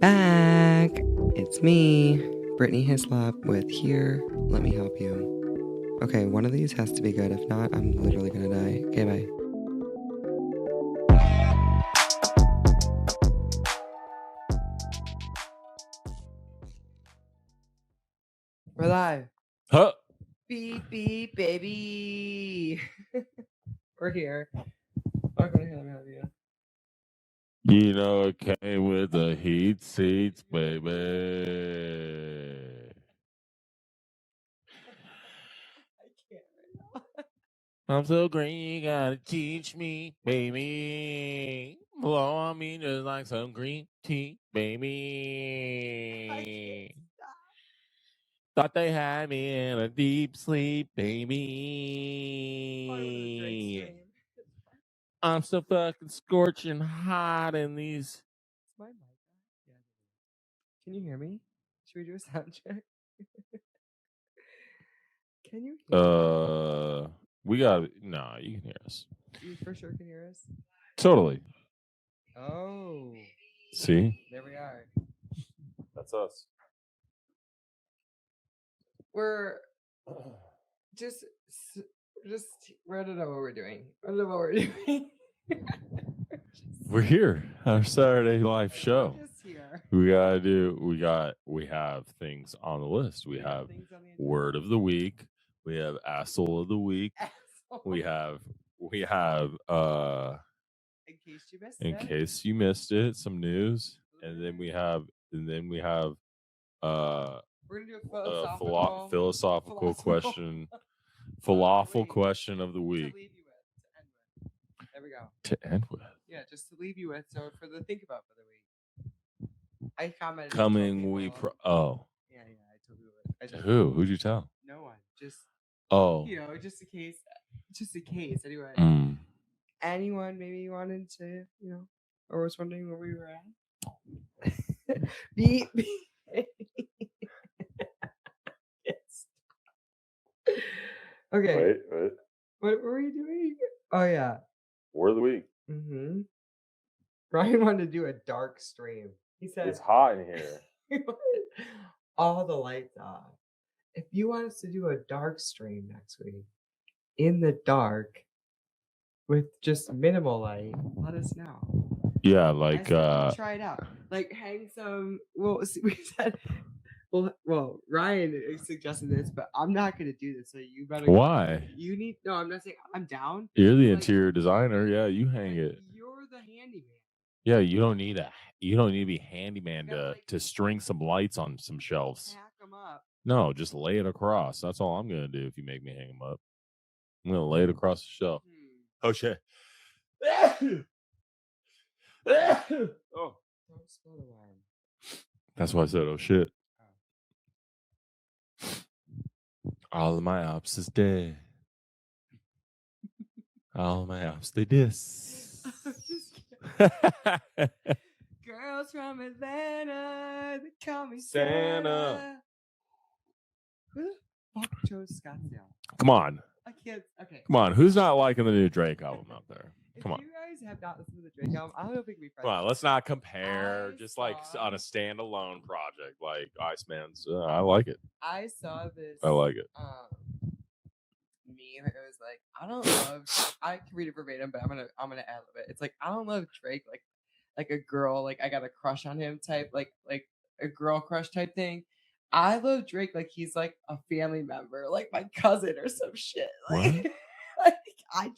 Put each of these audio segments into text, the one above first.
back. It's me, Brittany Hislop with Here, Let Me Help You. Okay, one of these has to be good. If not, I'm literally gonna die. Okay, bye. We're live. Huh? Beep, beep, baby. We're here. Welcome to Here, Let Me Help You. You know it came with the heat seats, baby. I can't right now. I'm so green, you gotta teach me, baby. Blow on me just like some green tea, baby. Thought they had me in a deep sleep, baby. I'm so fucking scorching hot in these. My mic. Yeah. Can you hear me? Should we do a sound check? Can you hear me? We got nah, you can hear us. You for sure can hear us? Totally. Oh. See? There we are. That's us. We're just I don't know what we're doing. I don't know what we're doing. We're here. Our Saturday live show. We're just here. We have things on the list. We have word of the week. We have asshole of the week. We have in case you missed it, some news. And then we have we're gonna do a philosophical question. Falafel question of the week. There we go. To end with. Yeah, just to leave you with. So for the think about for the week. I commented. Coming Yeah, I told you what. Who'd you tell? No one. Just just in case. Anyway. Anyone maybe wanted to, or was wondering where we were at? Beep. Yes. Okay. Wait. What were we doing? Oh yeah. Word of the week. Mm-hmm. Ryan wanted to do a dark stream. He said it's hot in here. All the lights off. If you want us to do a dark stream next week, in the dark, with just minimal light, let us know. Yeah, try it out. Like hang some. Well, we said. Well, Ryan suggested this, but I'm not gonna do this. So you better. Why? You need. No, I'm not saying I'm down. You're the interior designer. Yeah, you hang it. You're the handyman. Yeah, you don't need to be handyman to string some lights on some shelves. Hack them up. No, just lay it across. That's all I'm gonna do if you make me hang them up. I'm gonna lay it across the shelf. Oh shit. Oh. Don't spill the wine. That's why I said, oh shit. All of my ops is dead. All of my ops, they diss. Girls from Atlanta, they call me Santa. Who the fuck chose Scottsdale? Come on. I can't. Okay. Come on. Who's not liking the new Drake album out there? Come on. If you guys have not listened to the Drake album, I don't know if we can be friends. Come on, let's not compare. Just like on a standalone project, like Iceman's. I like it. I saw this. I like it. Meme. It was like, I don't love. I can read it verbatim, but I'm gonna ad lib it. It's like, I don't love Drake like a girl, like I got a crush on him type, like a girl crush type thing. I love Drake like he's like a family member, like my cousin or some shit. Like, I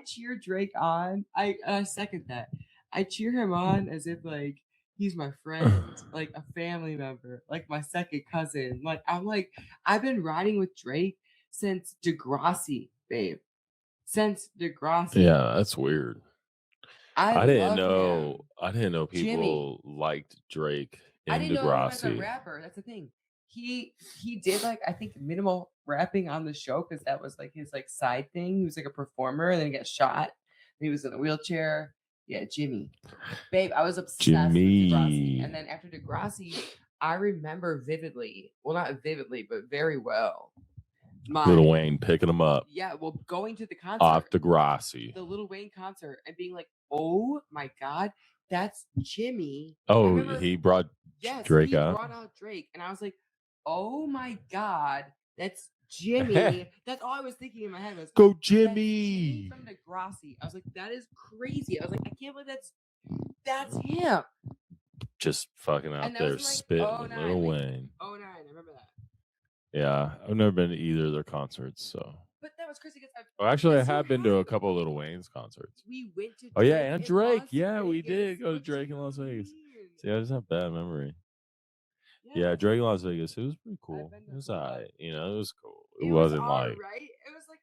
cheer Drake on. I second that. I cheer him on as if like he's my friend, like a family member, like my second cousin. Like I've been riding with Drake since Degrassi, babe. Since Degrassi. Yeah, that's weird. I didn't know people Jimmy liked Drake in Degrassi. I didn't know him as a rapper. That's the thing. He did like I think minimal rapping on the show because that was like his like side thing. He was like a performer and then he got shot. He was in a wheelchair. Yeah, Jimmy. Babe, I was obsessed with Degrassi. And then after Degrassi, I remember vividly, well not vividly, but very well. Lil Wayne picking him up. Yeah, well, going to the concert. Off Degrassi. The Lil Wayne concert and being like, oh my God, that's Jimmy. Oh, he brought Drake out. Brought out Drake, and I was like, oh my God, that's Jimmy. That's all I was thinking in my head was, go Jimmy. Jimmy from Degrassi. I was like, that is crazy. I was like, I can't believe that's him. Just fucking out there spitting with Lil Wayne. 09, I remember that. Yeah, I've never been to either of their concerts, so. But that was crazy because actually, I have been to a couple of Lil Wayne's concerts. We went to. Oh yeah, and Drake. Yeah, we did go to Drake in Las Vegas. See, I just have bad memory. Yeah, Drake in Las Vegas. It was pretty cool. It was alright. You know, it was cool. It wasn't like. Right? It was like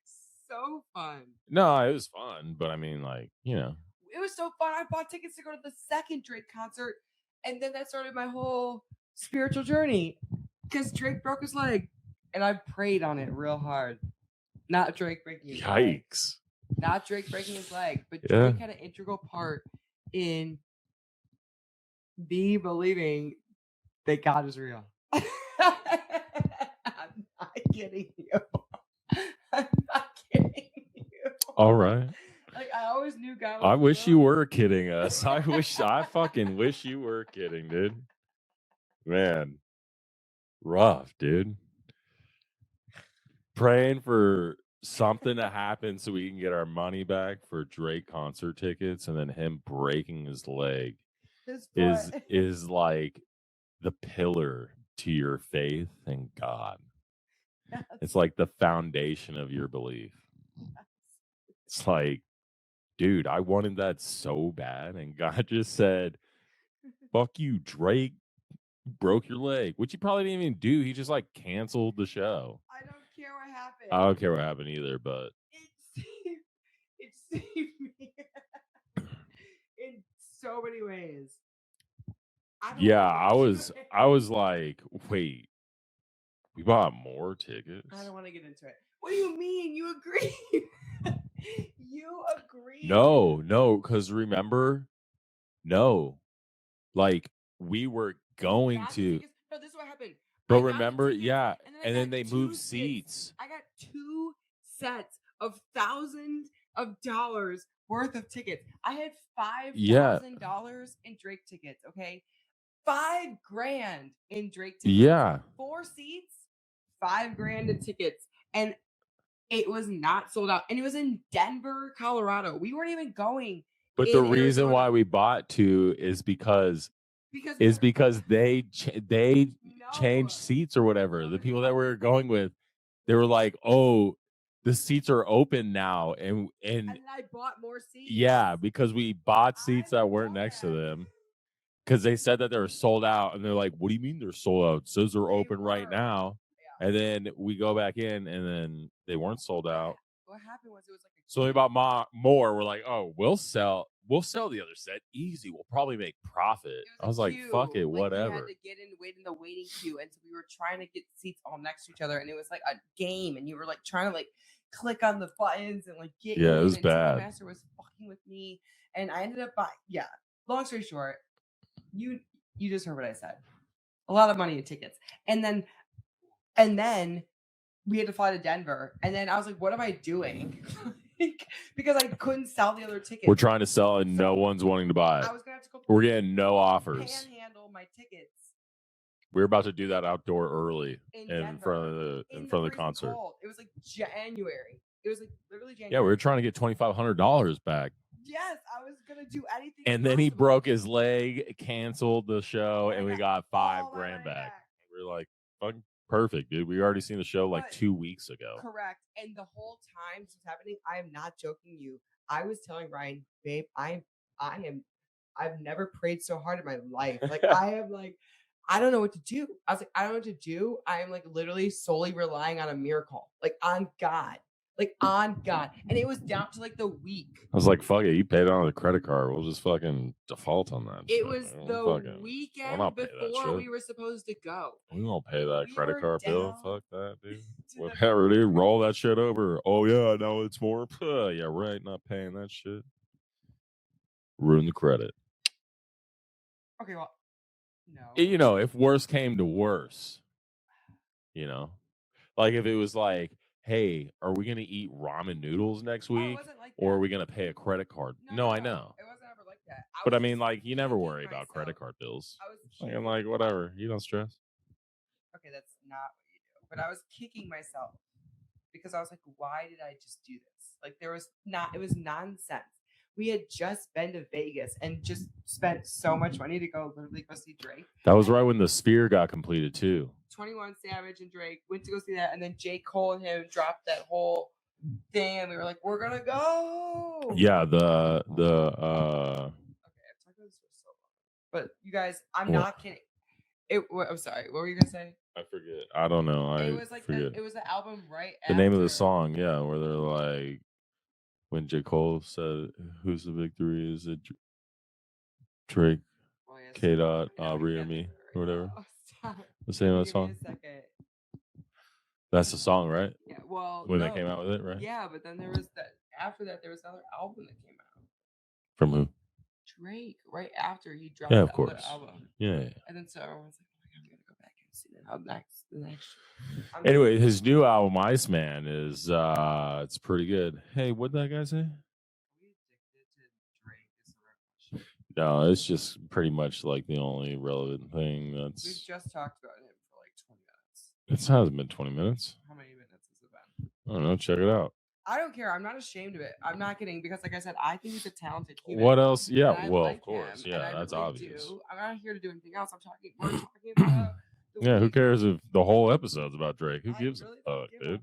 so fun. No, it was fun, but I mean, like, you know. It was so fun. I bought tickets to go to the second Drake concert, and then that started my whole spiritual journey. Because Drake broke his leg, and I prayed on it real hard. Not Drake breaking his leg. Yikes. Not Drake breaking his leg, but Drake had an integral part in me believing that God is real. I'm not kidding you. I'm not kidding you. All right. Like, I always knew God was I wish real. you were kidding us. I fucking wish you were kidding, dude. Man. Rough, dude. Praying for something to happen so we can get our money back for Drake concert tickets, and then him breaking his leg is like the pillar to your faith in God. Yes. It's like the foundation of your belief. Yes. It's like, dude, I wanted that so bad, and God just said, fuck you, Drake. Broke your leg, which he probably didn't even do. He just like canceled the show. I don't care what happened. I don't care what happened either, but it saved me in so many ways. I was like, wait, we bought more tickets? I don't want to get into it. What do you mean? You agree? You agree? No, because remember, like we were going to. No, this is what happened. But remember, and then they moved seats. I got 2 sets of thousands of dollars worth of tickets. I had $5,000 in Drake tickets. Okay, $5,000 in Drake tickets. Yeah, 4 seats, $5,000 in tickets, and it was not sold out. And it was in Denver, Colorado. We weren't even going. But the reason why we bought 2 is because they changed seats or whatever. The people that we were going with, they were like, "Oh, the seats are open now," and I bought more seats. Yeah, because we bought seats that weren't next to them because they said that they were sold out, and they're like, "What do you mean they're sold out? It says they're open right now." Yeah. And then we go back in, and then they weren't sold out. What happened was it was like so we bought more. We're like, "Oh, we'll sell the other set easy. We'll probably make profit." I was like, "Fuck it, whatever." We had to get in, wait in the waiting queue, and so we were trying to get seats all next to each other, and it was like a game, and you were like trying to like click on the buttons and like get. Yeah, it was bad. Master was fucking with me, and I ended up buying. Yeah, long story short, you just heard what I said. A lot of money in tickets, and then we had to fly to Denver, and then I was like, "What am I doing?" Because I couldn't sell the other tickets. We're trying to sell and no one's wanting to buy it. I was gonna have to go. We're getting no offers. Panhandle my tickets. We're about to do that outdoor early in front of the concert. Cold. It was like January. It was like literally January. Yeah, we were trying to get $2,500 back. Yes, I was gonna do anything. And then he broke his leg, canceled the show, and we got $5,000 back. We were like, "Fucking perfect, dude. We already seen the show like 2 weeks ago." Correct. And the whole time this was happening, I am not joking you. I was telling Ryan, babe, I've never prayed so hard in my life. Like I am like, I don't know what to do. I was like, I don't know what to do. I am like literally solely relying on a miracle, like on God. And it was down to like the week. I was like, fuck it, you paid it on the credit card. We'll just fucking default on that. It was the weekend before we were supposed to go. We won't pay that credit card bill. Fuck that, dude. Whatever, dude. Roll that shit over. Oh yeah, no, it's more. Yeah, right. Not paying that shit. Ruin the credit. Okay, well, no. You know, if worse came to worse, you know, like if it was like, hey, are we going to eat ramen noodles next week? Like or are we going to pay a credit card? No, I know. It wasn't ever like that. But I was mean, just like, you never kicking worry about credit myself. card bills. I was Like, kicking I'm like, whatever. You don't stress. Okay, that's not what you do. But I was kicking myself because I was like, why did I just do this? Like, it was nonsense. We had just been to Vegas and just spent so much money to literally go see Drake. That was right when the Sphere got completed too. 21 Savage and Drake went to go see that, and then J. Cole and him dropped that whole thing, and we were like, we're gonna go. Yeah, Okay, I've talked about this for so long. But you guys, I'm not kidding. I'm sorry. What were you gonna say? I forget. I don't know. It was like it was the album right the after name of the song. Yeah, where they're like, when J. Cole said, "Who's the big three? Is it Drake, K. Dot, Aubrey, or me, or whatever?" The same of the song. Give me a second. That's the song, right? Yeah. Well, when they came out with it, right? Yeah, but then there was that. After that, there was another album that came out. From who? Drake. Right after he dropped Yeah, of the course. other album. Yeah. And then so everyone's like, "Oh my god, I'm gonna go back and see that." The next. Anyway, his new album, Iceman, is it's pretty good. Hey, what'd that guy say? No, it's just pretty much like the only relevant thing that's. We've just talked about him for like 20 minutes. It hasn't been 20 minutes. How many minutes has it been? I don't know. Check it out. I don't care. I'm not ashamed of it. I'm not kidding because, like I said, I think he's a talented human. What else? Yeah, well, like of course. him, Yeah, that's really obvious. I'm not here to do anything else. We're talking about. Yeah, who cares if the whole episode's about Drake? Who gives a fuck, dude?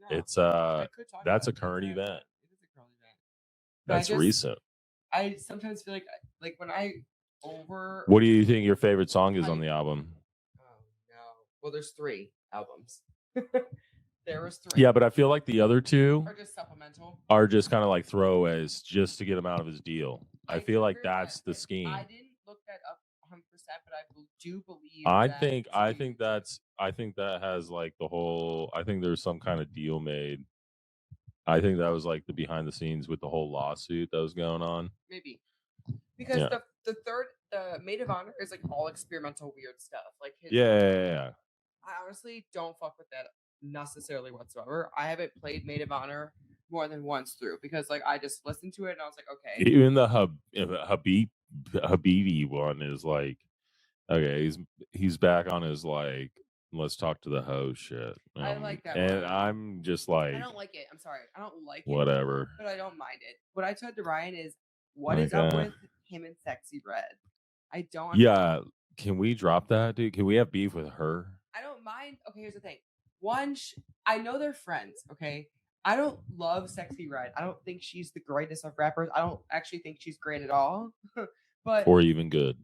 It's that's a current event. It is a current event. That's recent. I sometimes feel like when I What do you think your favorite song is on the album? Oh no. Well, there's 3 albums. There was 3. Yeah, but I feel like the other 2 are just supplemental. Are just kind of like throwaways just to get him out of his deal. I feel like that's the scheme. I didn't look that up 100%, but I do believe. I think that has like the whole. I think there's some kind of deal made. I think that was like the behind the scenes with the whole lawsuit that was going on. Maybe because the Maid of Honor is like all experimental weird stuff. Like his yeah. I honestly don't fuck with that necessarily whatsoever. I haven't played Maid of Honor more than once through because like I just listened to it and I was like, okay. Even the Habibi one is like, okay, he's back on his like, let's talk to the hoe shit. I like that and one. I'm just like, I don't like it. I'm sorry, I don't like it. Whatever, but I don't mind it. What I said to Ryan is, what is up with him and Sexy Red? I don't. Yeah, can we drop that, dude? Can we have beef with her? I don't mind. Okay, here's the thing. One, I know they're friends. Okay. I don't love Sexy Red. I don't think she's the greatest of rappers. I don't actually think she's great at all. But or even good.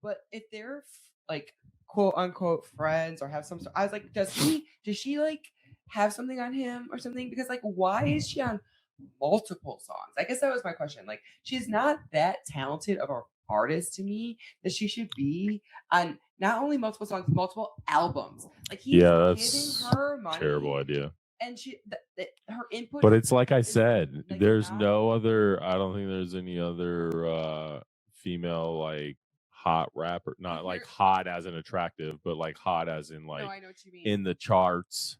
But if they're like quote unquote friends or have some, I was like, does she like have something on him or something? Because like, why is she on multiple songs? I guess that was my question. Like, she's not that talented of an artist to me that she should be on not only multiple songs, multiple albums. Like he's giving her money. Terrible idea. And her input. But it's like I said, there's no other. I don't think there's any other female like hot rapper. Not like hot as in attractive, but like hot as in like I know what you mean. In the charts.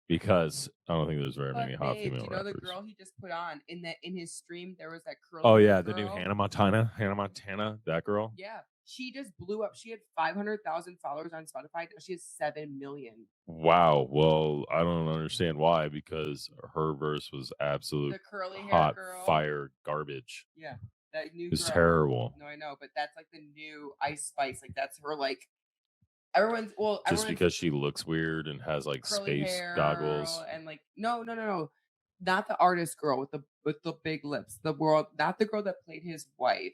Because I don't think there's very many hot female rappers. You know rappers. the girl he just put on in his stream? There was that curly. Oh yeah, the girl. new Hannah Montana, that girl. Yeah, she just blew up. She had 500,000 followers on Spotify. Now she has 7 million. Wow. Well, I don't understand why. Because her verse was absolute hot fire garbage. Yeah, that new. It's terrible. No, I know, but that's like the new Ice Spice. Like that's her like. Just because she looks weird and has like space goggles and like no, not the artist girl with the big lips. Not the girl that played his wife,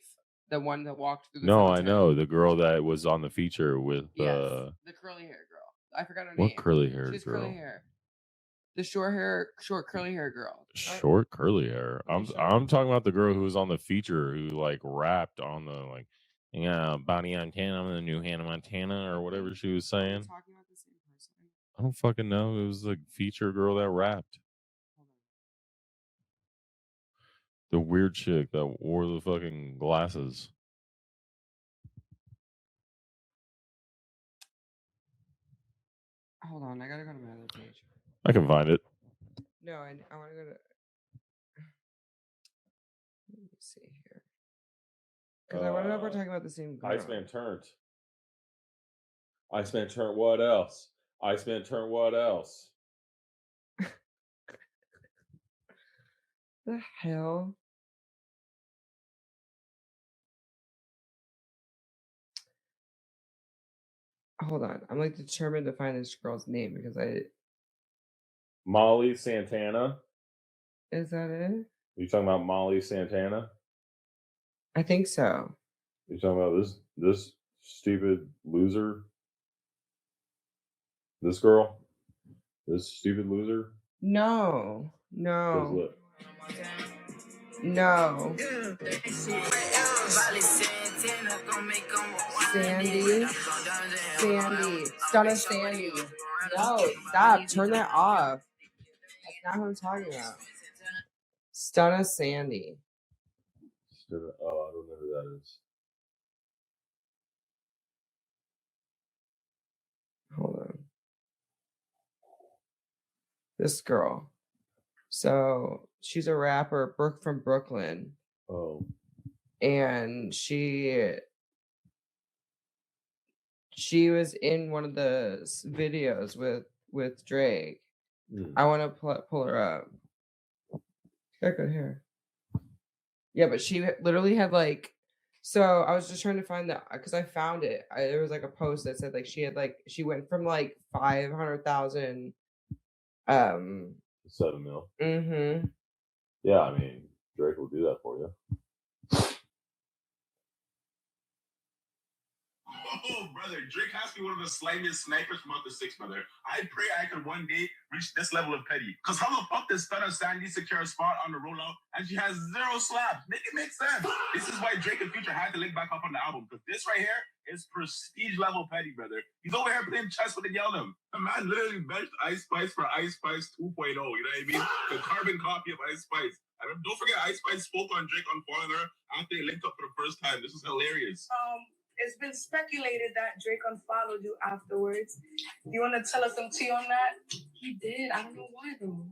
the one that walked through. I know the girl that was on the feature with the curly hair girl. I forgot her name. What curly hair girl? Curly hair. The short curly hair girl. Short curly hair. I'm talking about the girl who was on the feature who like rapped on the like. Yeah, Bonnie Montana, the new Hannah Montana, or whatever she was saying. Talking about the same person? I don't fucking know. It was the feature girl that rapped. The weird chick that wore the fucking glasses. Hold on, I gotta go to my other page. I can find it. No, I want to go to. Let me see here. Because I want to know if we're talking about the same girl. Iceman turned. Iceman turned what else? Iceman turned what else? The hell? Hold on. I'm like determined to find this girl's name because Molly Santana. Is that it? You talking about Molly Santana? I think so. You talking about this stupid loser? This girl? This stupid loser? No. Look. No. Sandy. Stunna Sandy. No, stop. Turn that off. That's not who I'm talking about. Stunna Sandy. Oh, I don't know who that is. Hold on. This girl. So she's a rapper, from Brooklyn. Oh. And she was in one of the videos with Drake. I want to pull her up. She got good hair. Yeah, but she literally had like. So I was just trying to find that because I found it. There was like a post that said like she went from like 500,000. 7 mil. Mm-hmm. Yeah, I mean Drake will do that for you. Oh, brother, Drake has to be one of the slimiest snipers from out the six, brother. I pray I could one day reach this level of petty. Because how the fuck does Stunna Sandy secure a spot on the rollout and she has 0 slaps? Make it make sense. This is why Drake and Future had to link back up on the album. Because this right here is prestige level petty, brother. He's over here playing chess with the Yellum. The man literally benched Ice Spice for Ice Spice 2.0. You know what I mean? The carbon copy of Ice Spice. And don't forget, Ice Spice spoke on Drake on following her after they linked up for the first time. This is hilarious. It's been speculated that Drake unfollowed you afterwards. You want to tell us some tea on that? He did. I don't know why though.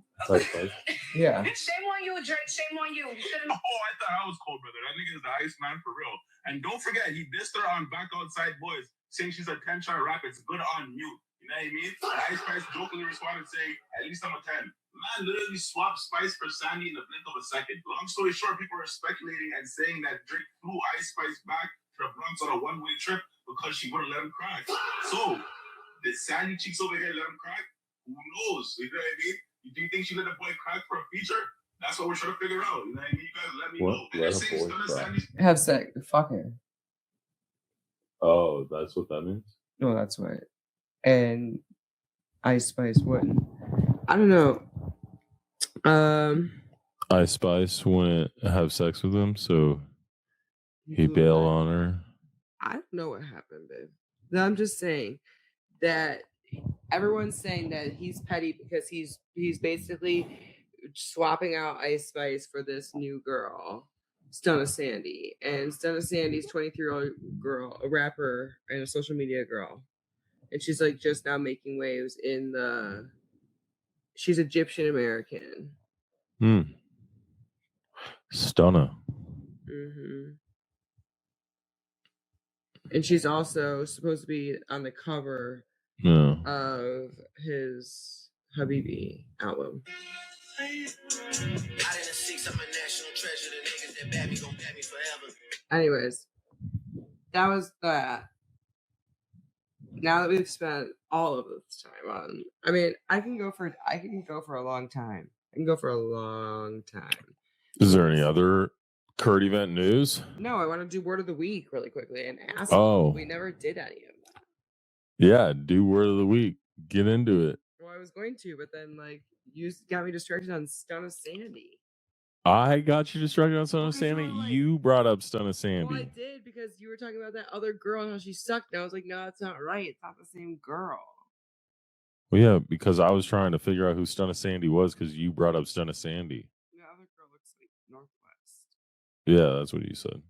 Yeah. Shame on you, Drake. Shame on you. Oh, I thought I was cold, brother. That nigga is the ice man for real. And don't forget, he dissed her on Back Outside Boys, saying she's a 10-shot rap. It's good on mute. You know what I mean? And Ice Spice jokingly responded saying, at least I'm a 10. Man literally swapped Spice for Sandy in the blink of a second. Long story short, people are speculating and saying that Drake flew Ice Spice back to the Bronx on a one-way trip because she wouldn't let him crack. So, did Sandy Cheeks over here let him crack? Who knows? You know what I mean? Do you think she let the boy crack for a feature? That's what we're trying to figure out. You know what I mean? You guys let me know. And Let they're a saying boy Stunna crack. Sandy. Have sex. Fuck her. Oh, that's what that means? No, that's what. And Ice Spice wouldn't. I don't know. Ice Spice wouldn't have sex with him, so he bailed on her. I don't know what happened, babe. No, I'm just saying that everyone's saying that he's petty because he's basically swapping out Ice Spice for this new girl, Stunna Sandy. And Stunna Sandy's 23-year-old girl, a rapper and a social media girl. And she's like just now making waves in the. She's Egyptian American. Stunna. Mm-hmm. And she's also supposed to be on the cover of his Habibi album. Anyways, that was that. Now that we've spent all of this time on, I mean, I can go for a long time. I can go for a long time. Is there any other current event news? No, I want to do word of the week really quickly and ask. Oh, we never did any of that. Yeah, do word of the week. Get into it. Well, I was going to, but then like you got me distracted on Stunna Sandy. I got you distracted on Stunna Sandy. You brought up Stunna Sandy. Well, I did because you were talking about that other girl and how she sucked. And I was like, no, that's not right. It's not the same girl. Well, yeah, because I was trying to figure out who Stunna Sandy was because you brought up Stunna Sandy. The other girl looks like Northwest. Yeah, that's what you said.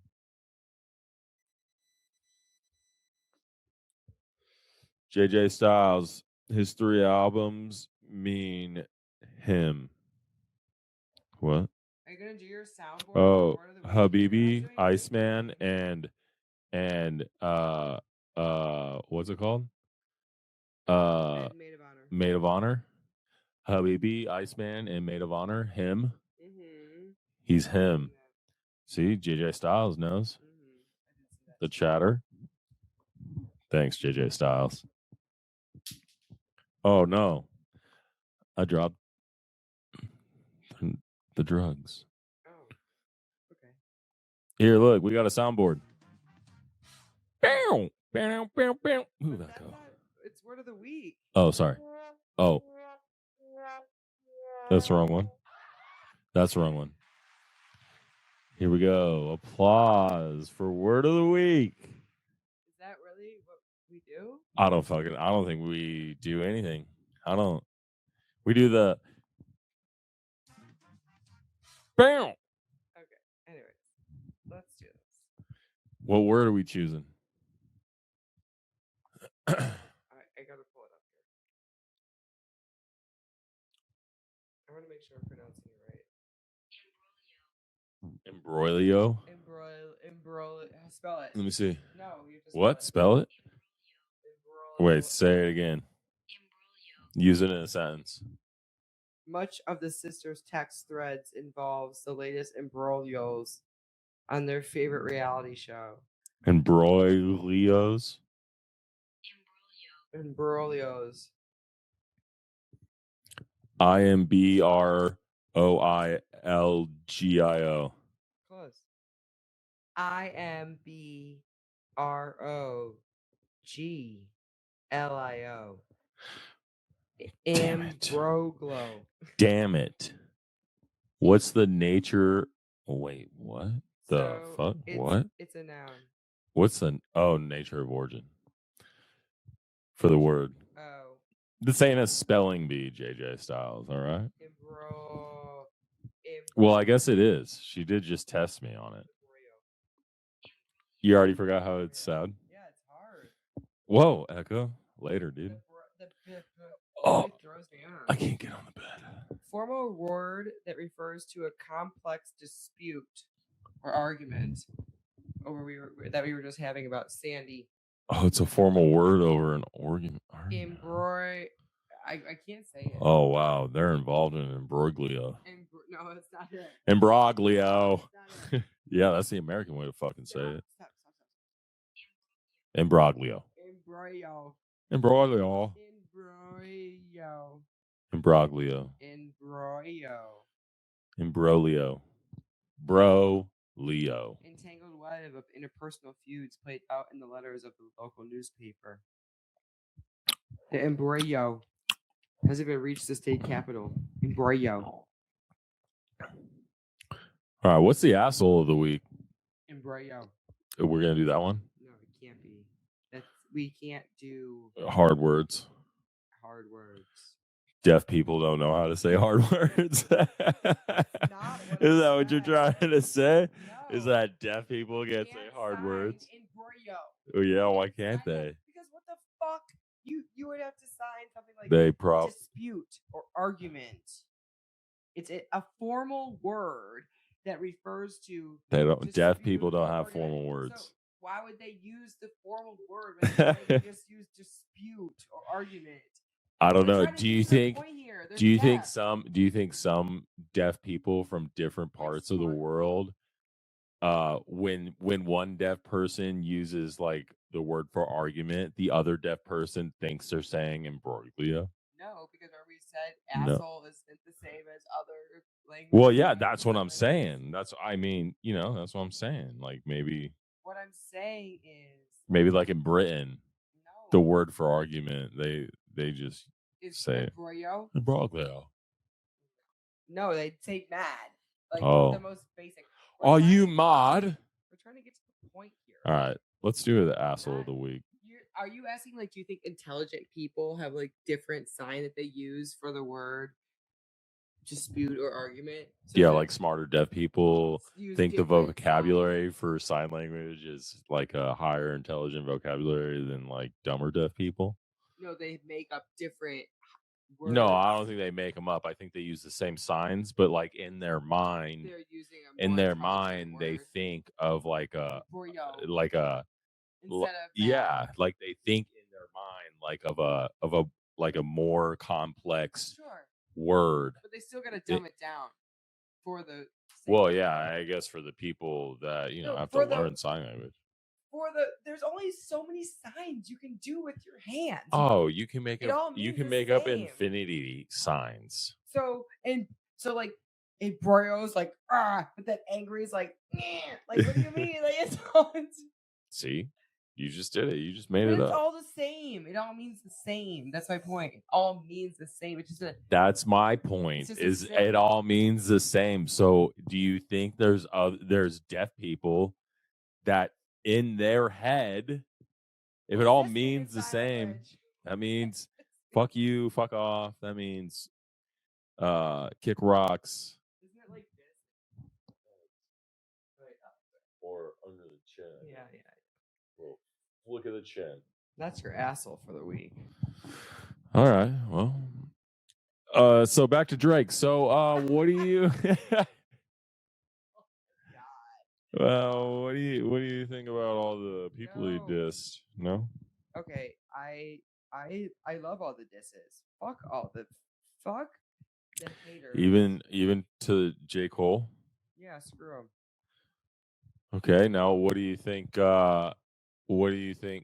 JJ Styles, his 3 albums mean him. What? Are you gonna do your soundboard? Oh, for Word of the Week? You're not Habibi, doing it? Iceman, and what's it called? And Maid of Honor. Maid of Honor. Habibi, Iceman, and Maid of Honor. Him. Mm-hmm. He's him. See, JJ Styles knows the chatter. Thanks, JJ Styles. Oh no, I dropped the drugs. Oh, okay. Here, look, we got a soundboard. Bow, bow, bow, bow. Who did that go? It's Word of the Week. Oh, sorry. Oh, that's the wrong one. That's the wrong one. Here we go. Applause for Word of the Week. Is that really what we do? I don't think we do anything. We do the bam. Okay. Anyways, let's do this. What word are we choosing? I gotta pull it up here. I want to make sure I'm pronouncing it right. Imbroglio. Imbroglio. Spell it. Let me see. No, you just What? Spell it? Imbroglio. Wait, say it again. Use it in a sentence. Much of the sisters' text threads involves the latest imbroglios on their favorite reality show. Imbroglios. Imbroglios. Imbroilgio. Close. Imbroglio. Imbroglio. Damn it. What's the nature? Wait, what? The fuck? What? It's a noun. What's the nature of origin for the word? Oh. This ain't a spelling bee, JJ Styles, all right? Well, I guess it is. She did just test me on it. You already forgot how it's sound? Yeah, it's hard. Whoa, Echo. Later, dude. Oh, I can't get on the bed. Form a word that refers to a complex dispute or argument that we were just having about Sandy. Oh, it's a formal word over an argument. I can't say it. Oh, wow. They're involved in imbroglio. No, it's not it. Imbroglio. Yeah, that's the American way to fucking say it. Stop. Imbroglio. Imbroglio. Imbroglio. Bro-lio. Entangled web of interpersonal feuds played out in the letters of the local newspaper. The Imbroglio has even reached the state capital. Imbroglio. All right, what's the asshole of the week? Imbroglio. We're going to do that one? No, it can't be. We can't do hard words. Deaf people don't know how to say hard words. Is that what you're trying to say? No. Is that deaf people can't say hard words? Oh yeah, why can't they? Because what the fuck? You would have to sign something like dispute or argument. It's a formal word that refers to deaf people don't have formal words. So why would they use the formal word when they just use dispute or argument? I don't know. Do you think some deaf people from different parts of the world, when one deaf person uses like the word for argument, the other deaf person thinks they're saying imbroglio? No, because we said asshole is the same as other languages. Well, yeah, that's what I'm saying. That's what I'm saying. Like maybe. What I'm saying is maybe like in Britain, the word for argument they just say imbroglio. No, they say mad. Like the most basic. Are you mad? We're trying to get to the point here. All right, let's do the asshole of the week. Are you asking like, do you think intelligent people have like different sign that they use for the word dispute or argument? So yeah, like smarter deaf people think the vocabulary for sign language is like a higher intelligent vocabulary than like dumber deaf people. No, they make up different words. No, I don't think they make them up. I think they use the same signs, but like in their mind, They're using a in more their intelligent mind, they word. think of like a Brio like a instead of yeah, like they think in their mind like of a like a more complex sure, word. but they still got to dumb it down for the. Well, yeah, I guess for the people that have to learn sign language. There's only so many signs you can do with your hands. Oh, you can make up infinity signs. So like Embryo's like but that angry is like like what do you mean? Like it's all See, you just did it. You just made it it's up. all the same. It all means the same. That's my point. It all means the same. It's just That's my point. Is it all means the same? So, do you think there's deaf people that in their head, if it all means the same, that means fuck you, fuck off. That means kick rocks. Isn't it like this? Or under the chin. Yeah. Well, look at the chin. That's your asshole for the week. All right. Well. So back to Drake. So what do you Well, what do you think about all the people he dissed? No? Okay, I love all the disses. Fuck the haters. Even to J. Cole? Yeah, screw him. Okay, now what do you think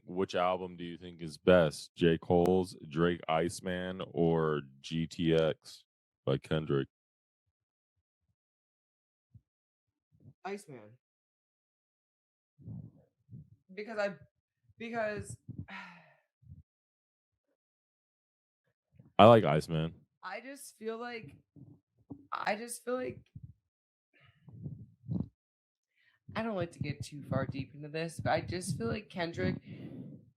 which album do you think is best? J. Cole's Drake Iceman or GTX by Kendrick? Iceman. Because I like Iceman. I just feel like I don't like to get too far deep into this, but I just feel like Kendrick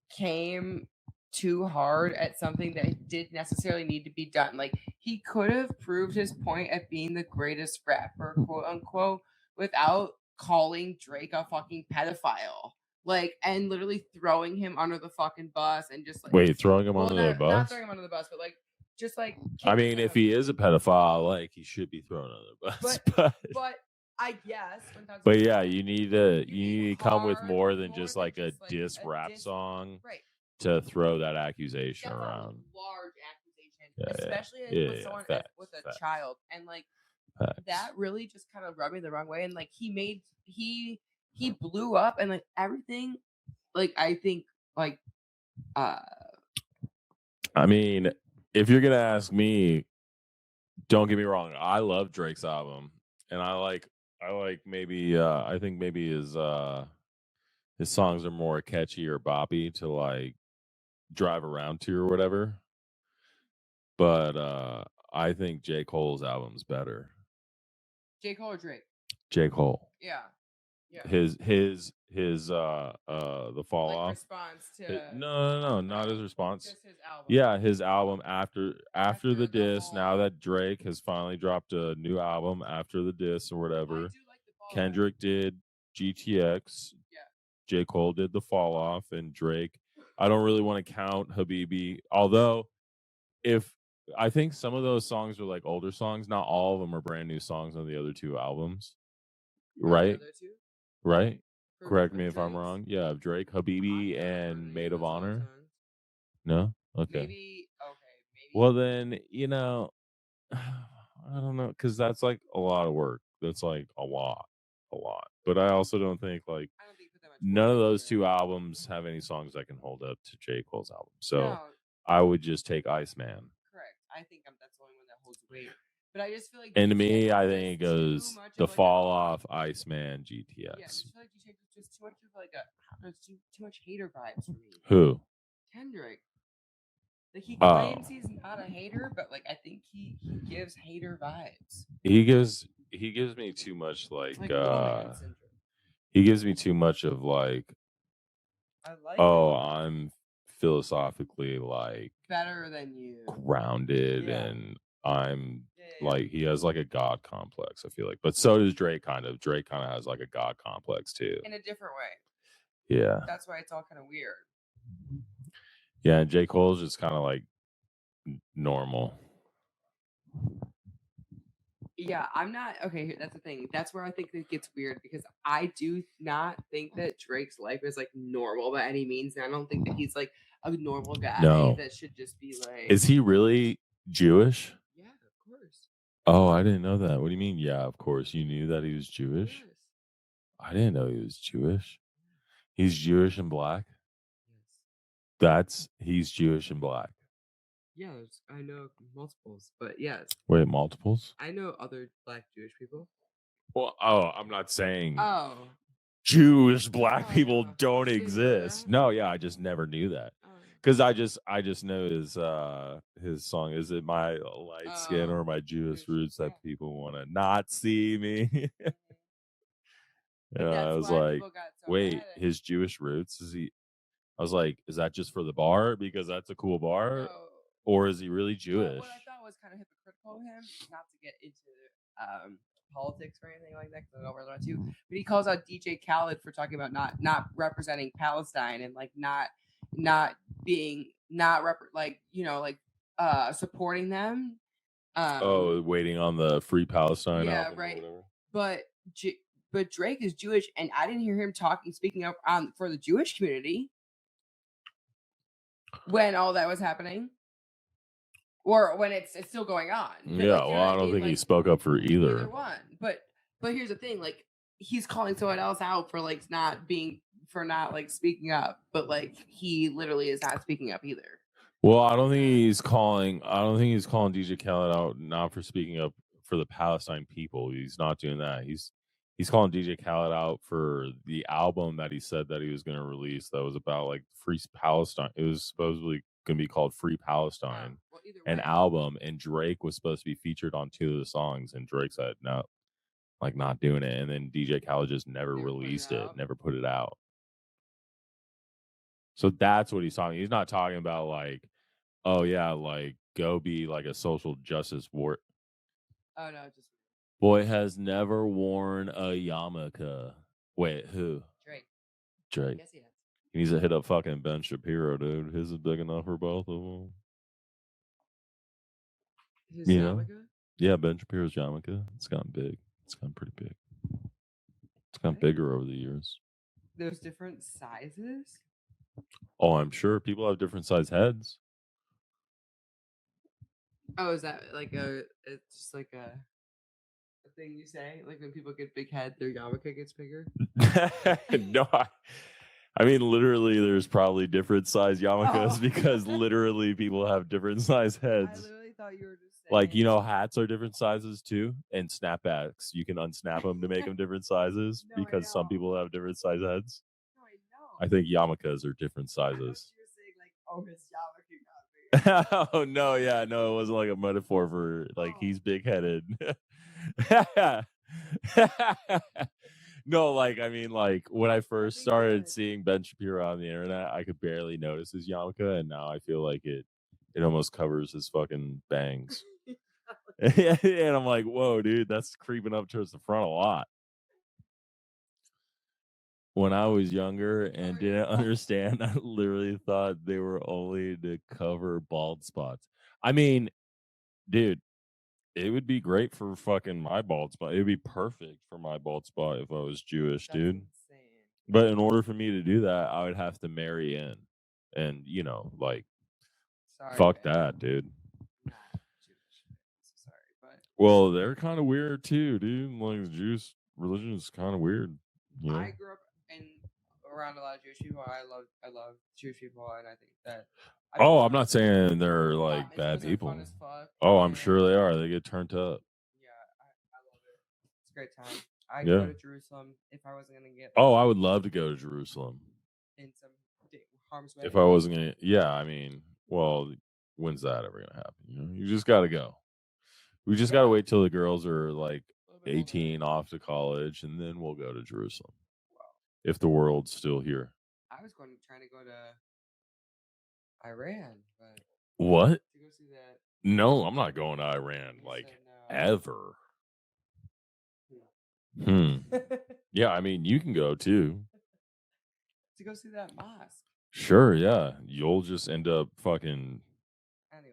came too hard at something that didn't necessarily need to be done. Like he could have proved his point at being the greatest rapper, quote unquote, without calling Drake a fucking pedophile. Like and literally throwing him under the fucking bus and just like throwing him under the bus? Not throwing him under the bus, but like just like I mean, if he is a pedophile, like he should be thrown under the bus. But I guess. But yeah, you need to come with more than just like a diss rap song, right, to throw that accusation around. Large accusation, especially with someone with a child, and like that really just kind of rubbed me the wrong way. And like he blew up, and like everything, like I think like I mean, if you're gonna ask me, don't get me wrong, I love Drake's album, and I think maybe his songs are more catchy or boppy to like drive around to or whatever. But I think J. Cole's album's better. J. Cole or Drake? J. Cole. Yeah. His the fall off response to no, not his response. Just his album. Yeah, his album after the diss. Now that Drake has finally dropped a new album after the diss or whatever. Kendrick did GTX. Yeah. J. Cole did the fall off, and Drake. I don't really want to count Habibi, although if I think some of those songs are like older songs, not all of them are brand new songs on the other two albums. Right? Right? Correct me if I'm wrong. Yeah, Drake, Habibi, and Maid of Honor. No? Okay. Maybe. Well, then, I don't know, because that's like a lot of work. That's like a lot. But I also don't think like none of those two albums have any songs that can hold up to J. Cole's album. So I would just take Iceman. Correct. I think that's the only one that holds weight. But I just feel like, and to me, I think it goes the fall off, Iceman, GTX. Yeah, I just feel like you take just too much of like there's too much hater vibes for me. Who? Kendrick. Like he claims he's not a hater, but like I think he gives hater vibes. He gives me too much like he gives me too much of like I'm philosophically like better than you, grounded, and I'm like he has like a god complex, I feel like. But so does Drake kind of. Drake kind of has like a god complex too. In a different way. Yeah. That's why it's all kind of weird. Yeah, and J. Cole's just kind of like normal. Yeah, I'm not okay. That's the thing. That's where I think it gets weird because I do not think that Drake's life is like normal by any means. And I don't think that he's like a normal guy No. that should just be like. Is he really Jewish? Yeah, of course. Oh, I didn't know that. What do you mean? Yeah, of course. You knew that he was Jewish? Yes. I didn't know he was Jewish. He's Jewish and black? Yes. He's Jewish and black. Yeah, I know multiples, but yes. Wait, multiples? I know other black Jewish people. Well, I'm not saying Oh. Jewish black people no. don't You didn't know exist. that? No, yeah, I just never knew that. Oh. Because I just know his song. Is it my light skin or my Jewish roots that people want to not see me? I was like, wait, his Jewish roots? Is he? I was like, is that just for the bar because that's a cool bar, or is he really Jewish? What I thought was kind of hypocritical of him, not to get into politics or anything like that, because I don't really want to. But he calls out DJ Khaled for talking about not representing Palestine and like not supporting them. Waiting on the Free Palestine. Yeah, album right. or whatever. But Drake is Jewish, and I didn't hear him speaking up for the Jewish community when all that was happening, or when it's still going on. But yeah, well, I don't think he spoke up for either one. But here's the thing: like he's calling someone else out for like not speaking up, but like he literally is not speaking up either. Well, I don't think he's calling DJ Khaled out not for speaking up for the Palestine people. He's not doing that. He's calling DJ Khaled out for the album that he said that he was going to release that was about like Free Palestine. It was supposedly going to be called Free Palestine, an album, and Drake was supposed to be featured on 2 of the songs, and Drake said no, like not doing it. And then DJ Khaled just never released it, never put it out. So that's what he's talking. He's not talking about like, oh yeah, like go be like a social justice war. Oh no, just boy has never worn a yarmulke. Wait, who? Drake. Yes, he has. He needs to hit up fucking Ben Shapiro, dude. His is big enough for both of them. His yarmulke? Yeah, Ben Shapiro's yarmulke. It's gotten big. It's gotten pretty big. It's gotten bigger over the years. There's different sizes? Oh, I'm sure people have different size heads. Oh, is that like it's just like a thing you say? Like when people get big head, their yarmulke gets bigger? No, I mean, literally, there's probably different size yarmulkes because literally people have different size heads. I literally thought you were just saying. Like, you know, hats are different sizes too, and snapbacks. You can unsnap them to make them different sizes because some people have different size heads. No, I know. I think yarmulkes are different sizes. You were saying like, oh, his yarmulke got bigger. Oh no, yeah, no, it wasn't like a metaphor for like he's big headed. No, like I mean, like when I first started seeing Ben Shapiro on the internet, I could barely notice his yarmulke, and now I feel like it almost covers his fucking bangs. And I'm like, whoa, dude, that's creeping up towards the front a lot. When I was younger and didn't understand, I literally thought they were only to cover bald spots. I mean, dude, it would be great for fucking my bald spot. It would be perfect for my bald spot if I was Jewish, dude. Insane. But in order for me to do that, I would have to marry in. And, you know, like, fuck that, dude. Not Jewish. Sorry, but well, they're kind of weird too, dude. Like, the Jewish religion is kind of weird. You know? I grew up around a lot of Jewish people. I love Jewish people, and I think that. I'm not saying they're like bad people. Oh, I'm sure they are. They get turned up. Yeah, I love it. It's a great time. I'd go to Jerusalem if I wasn't gonna get. Oh, I would love to go to Jerusalem. In some harm's way. If I wasn't gonna, yeah, I mean, well, when's that ever gonna happen? You know, you just gotta go. We just gotta wait till the girls are like 18, off to college, and then we'll go to Jerusalem. Wow. If the world's still here. I was trying to go to Iran, but what? To go see that. No, I'm not going to Iran ever. Yeah, I mean, you can go too. To go see that mosque. Sure, yeah. You'll just end up fucking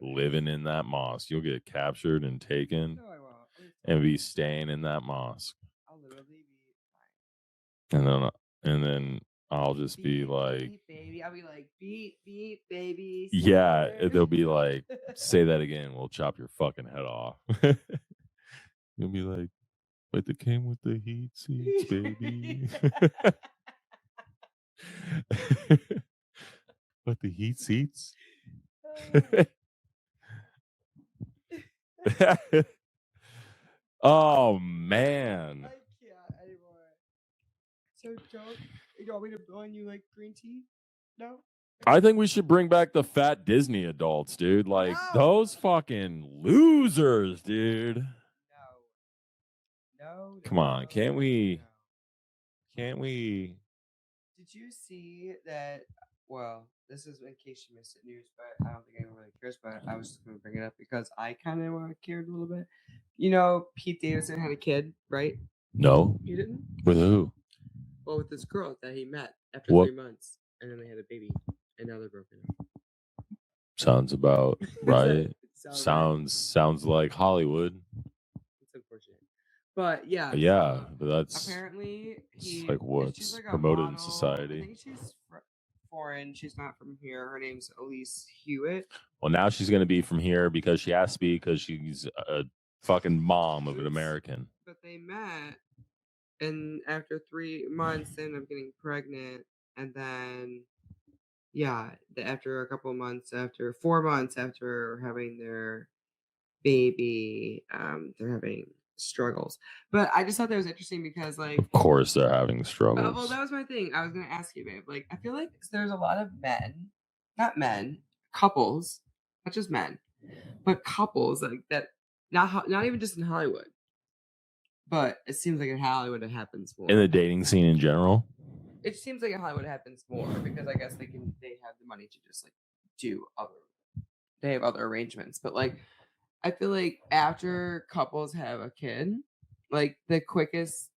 living in that mosque. You'll get captured and taken No, I won't. and be staying in that mosque. I'll literally be fine. And then I'll just be Beep, like, beep, baby. I'll be like, beep, beep, baby. yeah, Summer. they'll be like, say that again, we'll chop your fucking head off. You'll be like, but they came with the heat seats, baby. But the heat seats? Oh man. I can't anymore. So don't you want me to blow on you like green tea? No? I think we should bring back the fat Disney adults, dude. Like No. those fucking losers, dude. No. Come on, can't we? No. Can't we? Did you see that? Well, this is in case you missed it news, but I don't think anyone really cares. But I was just going to bring it up because I kind of cared a little bit. You know, Pete Davidson had a kid, right? No. You didn't? With who? Well, with this girl that he met after What? 3 months, and then they had a baby, and now they're broken up. Sounds about right. Sounds Sounds like Hollywood. It's unfortunate, but yeah, Yeah, so but that's apparently it's like what's she's like a promoted in model. society. I think she's foreign. She's not from here. Her name's Elise Hewitt. Well, now she's going to be from here because she has to be because she's a fucking mom of an American. But they met, and after 3 months, they ended up getting pregnant, and then after a couple of months, after 4 months after having their baby, they're having struggles. But I just thought that was interesting because, like, Of course, they're having struggles. well, that was my thing. I was gonna ask you, babe. Like, I feel like there's a lot of couples, not just men, but couples like that. Not even just in Hollywood, but it seems like in Hollywood it happens more. In the dating scene in general, it seems like in Hollywood it happens more because I guess they have the money to just like they have other arrangements. But like, I feel like after couples have a kid, like the quickest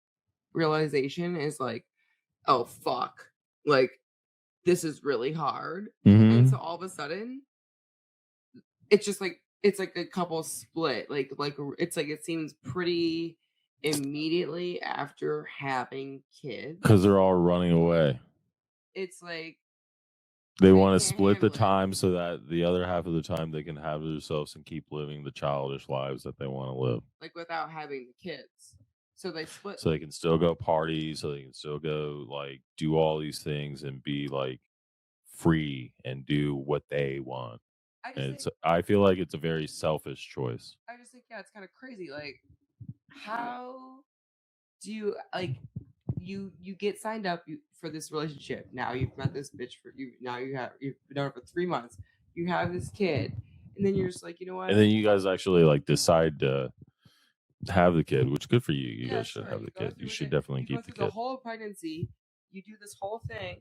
realization is like, oh fuck, like this is really hard. And so all of a sudden it's just like it's like a couple split, like it's like it seems pretty immediately after having kids because they're all running away. It's like they want to split the time so that the other half of the time they can have themselves and keep living the childish lives that they want to live, like without having the kids. So they split. So they can still go party, so they can still go like do all these things and be like free and do what they want. I feel like it's a very selfish choice. I just think it's kind of crazy. Like, how do you like you get signed up for this relationship? Now you've met this bitch you've been on for 3 months. You have this kid, and then you're just like, you know what? And then you guys actually like decide to have the kid, which good for you. You guys should have the kid. You should definitely keep the kid. The whole pregnancy, you do this whole thing.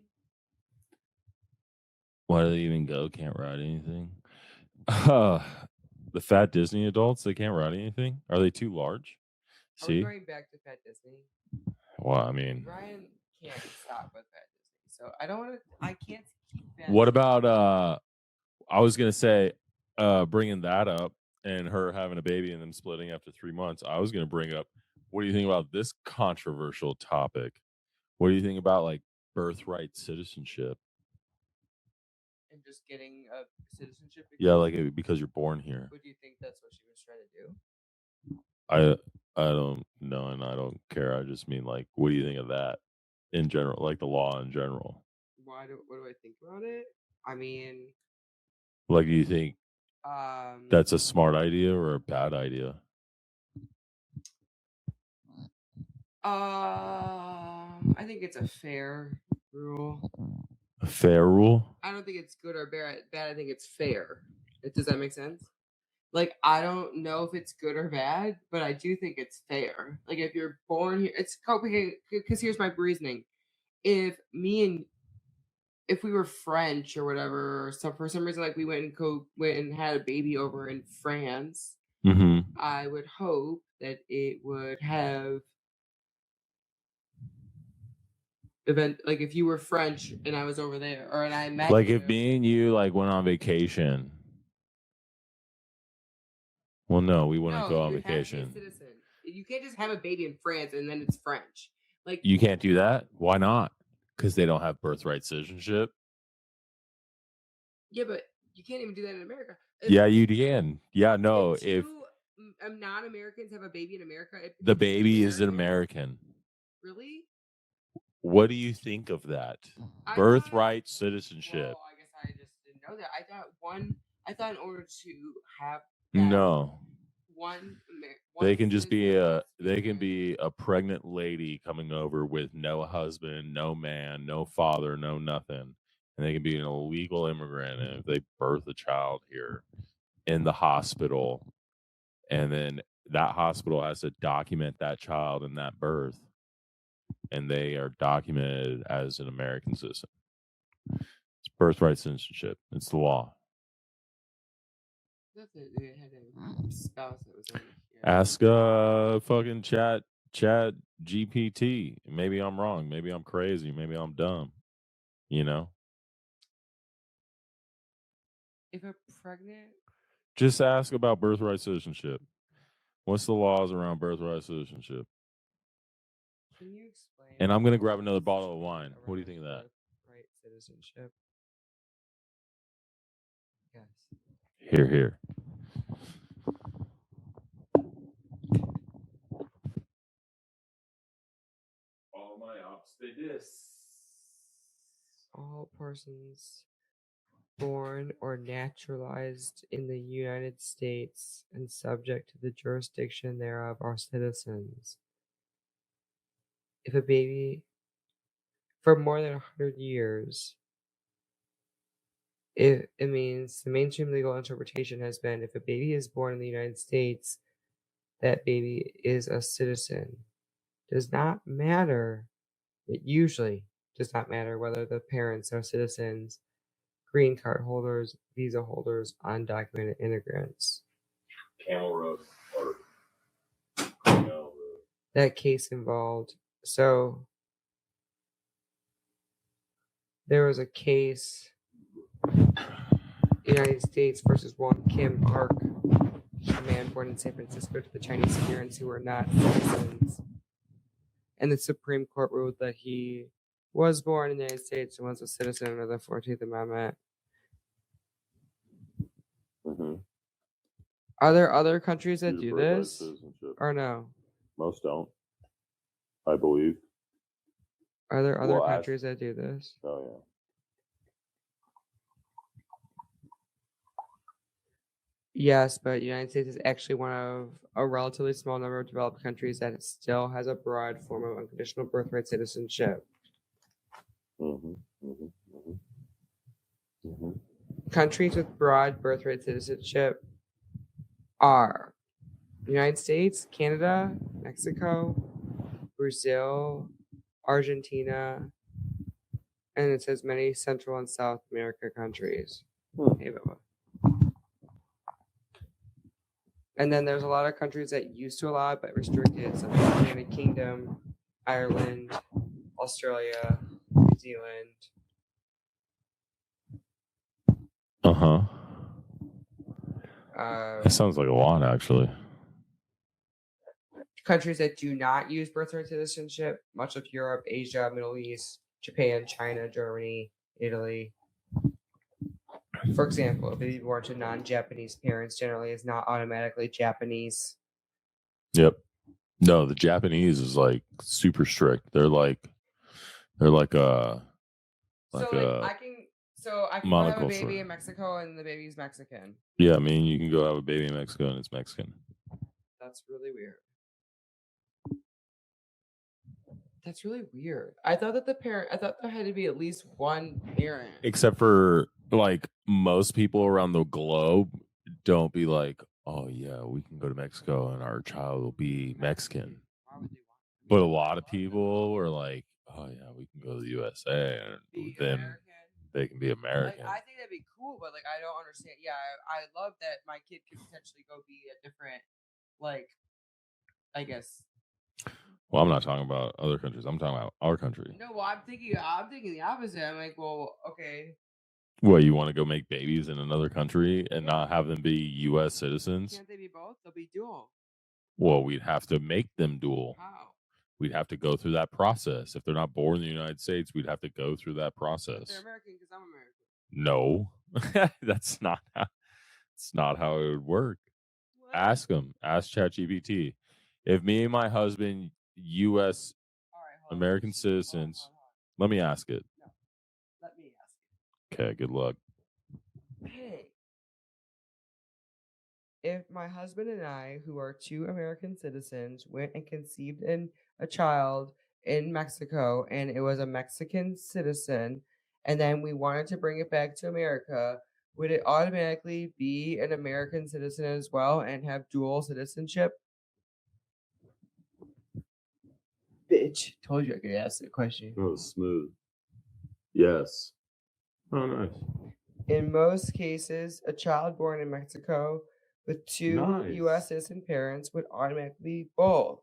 Why do they even go? Can't ride anything. The fat Disney adults, they can't ride anything. Are they too large? See, going back to fat Disney. Well, I mean, Ryan can't stop with fat Disney, so I don't want to. I can't keep that. What about? I was gonna say, bringing that up and her having a baby and them splitting after 3 months. I was gonna bring up. What do you think about this controversial topic? What do you think about like birthright citizenship? And just getting a citizenship? Because you're born here. What do you think that's what she was trying to do? I don't know, and I don't care. I just mean, like, what do you think of that in general, like the law in general? What do I think about it? I mean, like, do you think that's a smart idea or a bad idea? I think it's a fair rule. A fair rule? I don't think it's good or bad. I think it's fair. Does that make sense? Like, I don't know if it's good or bad, but I do think it's fair. Like, if you're born here, it's complicated because here's my reasoning. If we were French or whatever, so for some reason, like we went and had a baby over in France, I would hope that it would have like if you were French and I was over there, and I met like if me and you like went on vacation Well, no, we wouldn't No, go on you have to be a vacation. citizen. You can't just have a baby in France and then it's French. Like You can't do that? Why not? Because they don't have birthright citizenship? yeah, but you can't even do that in America. Yeah, you can. Yeah, no, if non-Americans have a baby in America, the baby is an American. Really? What do you think of that? Birthright citizenship. Well, I guess I just didn't know that. I thought in order to have No. one They can just be citizen, they can be a pregnant lady coming over with no husband, no man, no father, no nothing. And they can be an illegal immigrant. And if they birth a child here in the hospital, and then that hospital has to document that child and that birth, and they are documented as an American citizen. It's birthright citizenship. It's the law. That's it. They had a spouse that was on here. Ask fucking chat GPT. Maybe I'm wrong. Maybe I'm crazy. Maybe I'm dumb. You know? If a pregnant, Just ask about birthright citizenship. What's the laws around birthright citizenship? can you explain? And I'm gonna grab another bottle of wine. What do you think of that? Birthright citizenship. Yes. Here, here. All my ops did this. All persons born or naturalized in the United States and subject to the jurisdiction thereof are citizens. If a baby, for more than 100 years, it means the mainstream legal interpretation has been if a baby is born in the United States, that baby is a citizen. Does not matter. It usually does not matter whether the parents are citizens, green card holders, visa holders, undocumented immigrants. Camel Road. That case involved. So there was a case, United States versus one Kim Park, a man born in San Francisco to the Chinese parents who were not citizens. And the Supreme Court ruled that he was born in the United States and was a citizen under the 14th Amendment. Mm-hmm. Are there other countries that do this? Or no? Most don't, I believe. Are there other countries that do this? Oh, yeah. Yes, but the United States is actually one of a relatively small number of developed countries that still has a broad form of unconditional birthright citizenship. Mm-hmm. Mm-hmm. Mm-hmm. Mm-hmm. Countries with broad birthright citizenship are the United States, Canada, Mexico, Brazil, Argentina, and it says many Central and South America countries. Hey, Bubba. And then there's a lot of countries that used to allow it but restricted, such as the United Kingdom, Ireland, Australia, New Zealand. Uh-huh. That sounds like a lot, actually. Countries that do not use birthright citizenship, much of Europe, Asia, Middle East, Japan, China, Germany, Italy. For example, a baby born to non-Japanese parents generally is not automatically Japanese. Yep. No, the Japanese is like super strict. They're like I can go have a baby in Mexico and the baby's Mexican. Yeah, I mean you can go have a baby in Mexico and it's Mexican. That's really weird. That's really weird. I thought there had to be at least one parent. Except for like most people around the globe don't be like, oh yeah, we can go to Mexico and our child will be Mexican. But a lot of people are like, oh yeah, we can go to the USA and then American. They can be American. Like, I think that'd be cool, but like I don't understand. Yeah, I love that my kid could potentially go be a different, like, I guess. Well, I'm not talking about other countries. I'm talking about our country. No, well, I'm thinking the opposite. I'm like, well, okay, What, you want to go make babies in another country and not have them be U.S. citizens? Can't they be both? They'll be dual. Well, we'd have to make them dual. How? We'd have to go through that process. If they're not born in the United States, we'd have to go through that But they're process. American because I'm American. No, that's not how it would work. What? Ask them. Ask ChatGPT. If me and my husband, U.S. All right, hold on. American citizens, let me ask it. No, let me ask Okay, good luck. you. Hey, if my husband and I, who are 2 American citizens, went and conceived in a child in Mexico and it was a Mexican citizen, and then we wanted to bring it back to America, would it automatically be an American citizen as well and have dual citizenship? Bitch, told you I could ask that question. Oh, smooth. Yes. Oh, nice. In most cases, a child born in Mexico with 2 Nice. U.S. citizen parents would automatically be both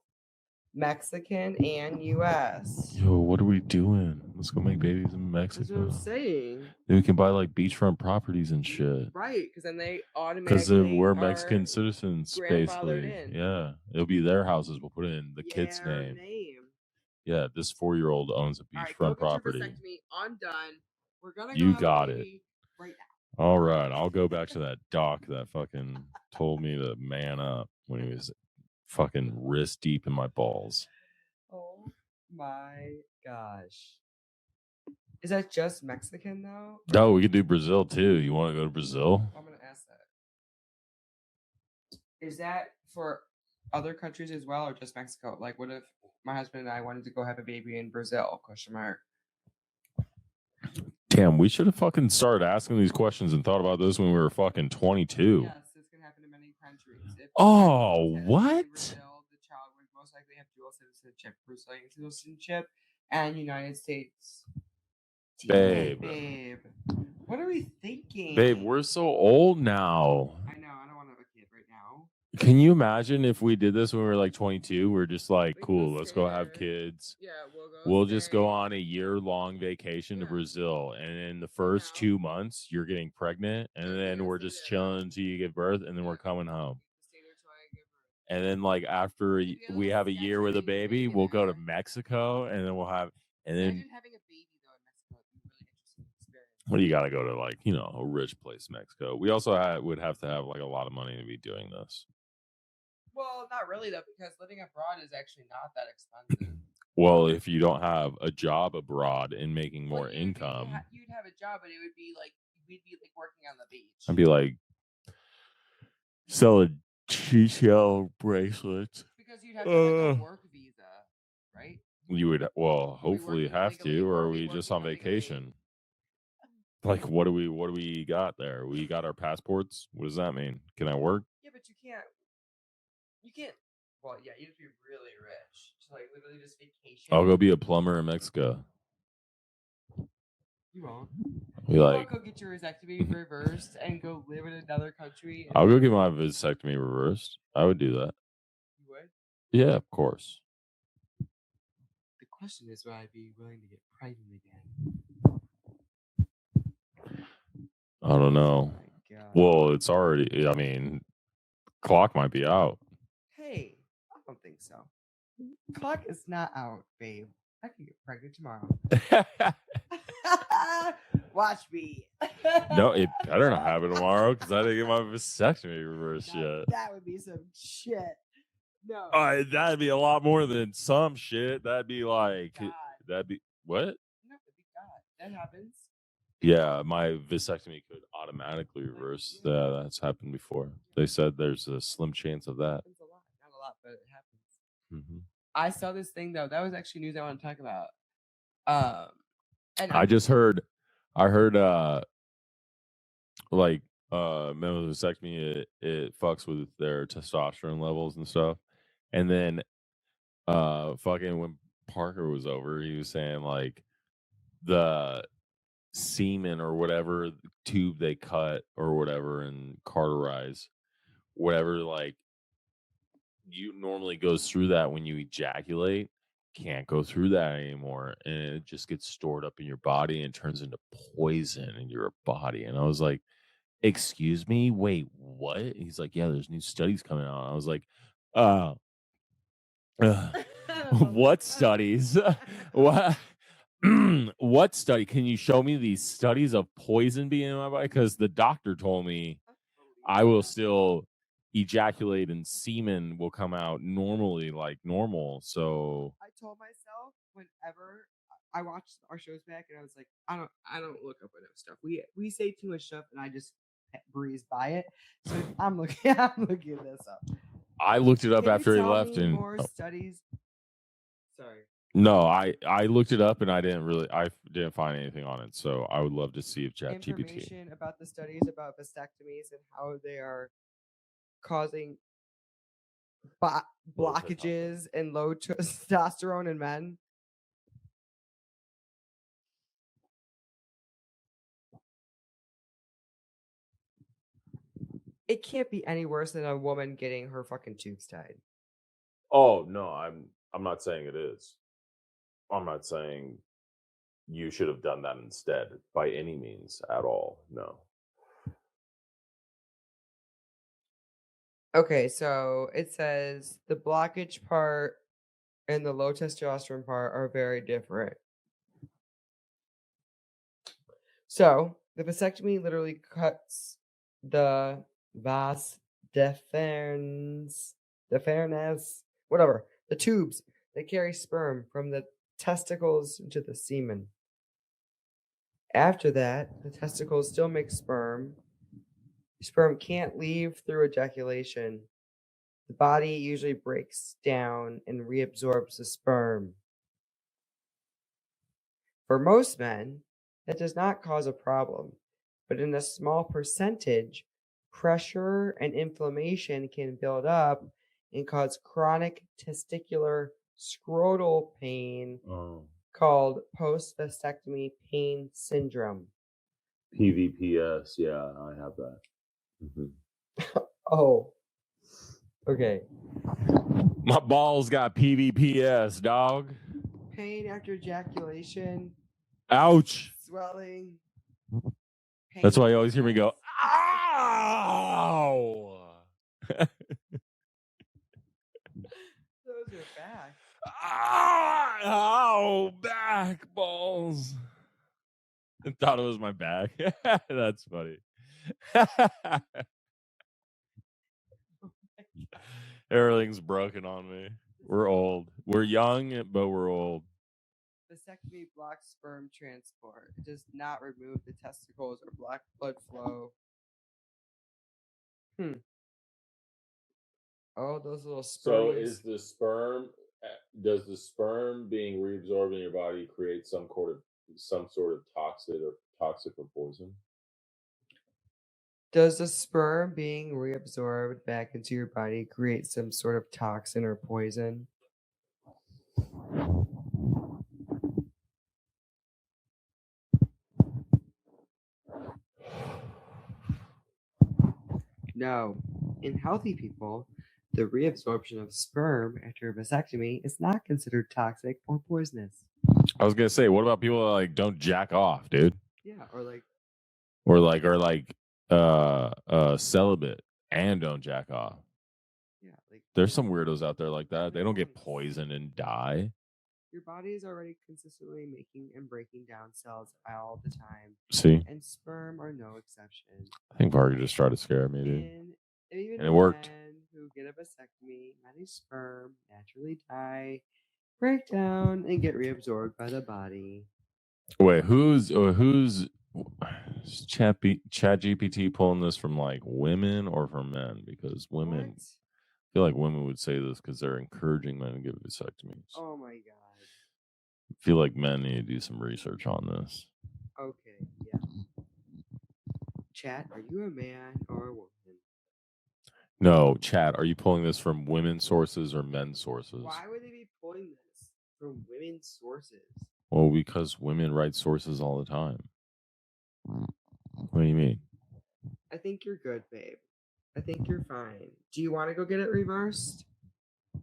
Mexican and U.S. Yo, what are we doing? Let's go make babies in That's what I'm Mexico. saying. Then we can buy like beachfront properties and shit. Right, because then they Because automatically we're are Mexican citizens, grandfathered basically. in. Yeah, it'll be their houses. We'll put it in the kid's their name. Yeah, this 4-year-old owns a All right, beachfront go get your property. vasectomy. I'm done. We're gonna go You have a got it. baby right now. All right, I'll go back to that doc that fucking told me to man up when he was fucking wrist deep in my balls. Oh my gosh. Is that just Mexican though? No, we could do Brazil too. You want to go to Brazil? I'm gonna ask that. Is that for other countries as well, or just Mexico? Like, what if my husband and I wanted to go have a baby in Brazil? Question mark. Damn, we should have fucking started asking these questions and thought about this when we were fucking 22. Yes, this can happen in many countries. If Oh, in what? Brazil, the child would most likely have dual citizenship, Brazilian citizenship, and United States. Babe. Babe, what are we thinking? Babe, we're so old now. I know. I don't want to have a kid right now. Can you imagine if we did this when we were like 22? We're just like, We can cool, go let's stay go have there. kids. Yeah, We'll just go on a year-long vacation to Yeah. Brazil. And in the first now. 2 months, you're getting pregnant. And Yeah, then we're we're gonna just stay there. chilling until you give birth. And then we're coming home. Stay there till I give birth. And then like after Maybe a we little have a year with a sketchy, baby, maybe we'll go to there. Mexico. And then we'll have, and then Imagine having a baby though in Mexico. It'd be a really interesting experience. well, you got to go to like, you know, a rich place, Mexico. We also would have to have like a lot of money to be doing this. Well, not really though, because living abroad is actually not that expensive. Well, if you don't have a job abroad and making more Well, income, you'd have a job, but it would be like we'd be like working on the beach. I'd be like selling GTL bracelets. Because you'd have to have like a work visa, right? You would, well, Are we hopefully working have illegally, to, or or are are we we just working on illegally? vacation? Like, what do we got there? We got our passports. What does that mean? Can I work? Yeah, but you can't. Well, yeah, you have to be really rich to like literally just vacation. I'll go be a plumber in Mexico. You won't. Be You like, won't go get your vasectomy reversed and go live in another country. I'll go get my vasectomy reversed. I would do that. You would? Yeah, of course. The question is, would I be willing to get pregnant again? I don't know. Oh my God. Well, it's already, I mean, clock might be out. Hey, I don't think so. Clock is not out, babe. I can get pregnant tomorrow. Watch me. No, it better not happen tomorrow because I didn't get my vasectomy reversed yet. That would be some shit. No. That'd be a lot more than some shit. That'd be like, God. that'd be, what? No, that'd be God. That happens. Yeah, my vasectomy could automatically reverse. Yeah, that's happened before. They said there's a slim chance of that. Happens a lot. Not a lot, but it happens. Mm-hmm. I saw this thing though. That was actually news I want to talk about. And I heard like men with vasectomy, it fucks with their testosterone levels and stuff. And then fucking when Parker was over, he was saying like the semen or whatever tube they cut or whatever and cauterize, whatever, like you normally goes through that when you ejaculate, can't go through that anymore, and it just gets stored up in your body and turns into poison in your body. And I was like, excuse me, wait, what? He's like, yeah, there's new studies coming out. I was like, uh what studies? What? What study? Can you show me these studies of poison being in my body? Because the doctor told me I will still ejaculate and semen will come out normally, like normal. So I told myself whenever I watched our shows back, and I was like, I don't look up enough stuff. We say too much stuff, and I just breeze by it. So I'm looking this up. I looked it up Can after you he tell left, me and more studies. Sorry. no, I looked it up and I didn't find anything on it. So I would love to see if ChatGPT. Information about the studies about vasectomies and how they are causing blockages and low testosterone in men. It can't be any worse than a woman getting her fucking tubes tied. Oh no, I'm not saying it is. I'm not saying you should have done that instead by any means at all. No. Okay, so it says the blockage part and the low testosterone part are very different. So the vasectomy literally cuts the vas deferens, whatever, the tubes that carry sperm from the testicles to the semen. After that, the testicles still make sperm. Sperm can't leave through ejaculation. The body usually breaks down and reabsorbs the sperm. For most men, that does not cause a problem, but in a small percentage, pressure and inflammation can build up and cause chronic testicular scrotal pain called post-vasectomy pain syndrome. PVPS, yeah, I have that. Mm-hmm. Oh, okay. My balls got PVPS, dog. Pain after ejaculation. Ouch. Swelling. That's why you always hear me go, ow! Those are back. Ow, back balls. I thought it was my back. That's funny. Everything's broken on me. We're old. We're young, but we're old. Vasectomy blocks sperm transport. It does not remove the testicles or block blood flow. Oh, those little sperms. So does the sperm being reabsorbed in your body create some sort of toxic or poison? Does the sperm being reabsorbed back into your body create some sort of toxin or poison? No. In healthy people, the reabsorption of sperm after a vasectomy is not considered toxic or poisonous. I was gonna say, what about people that like don't jack off, dude? Yeah, or celibate and don't jack off. Yeah, like there's some weirdos out there like that. They don't get poisoned and die. Your body is already consistently making and breaking down cells all the time. See? And sperm are no exception. I think Varga just tried to scare me, dude. And it worked. Men who get a vasectomy, many sperm naturally die, break down, and get reabsorbed by the body. Wait, who's ChatGPT pulling this from, like, women or from men? Because women, I feel like women would say this because they're encouraging men to get vasectomies. Oh my god. I feel like men need to do some research on this. Okay, yeah. Chat, are you a man or a woman? No, Chat, are you pulling this from women's sources or men's sources? Why would they be pulling this from women's sources? Well, because women write sources all the time. What do you mean? I think you're good, babe. I think you're fine. Do you want to go get it reversed?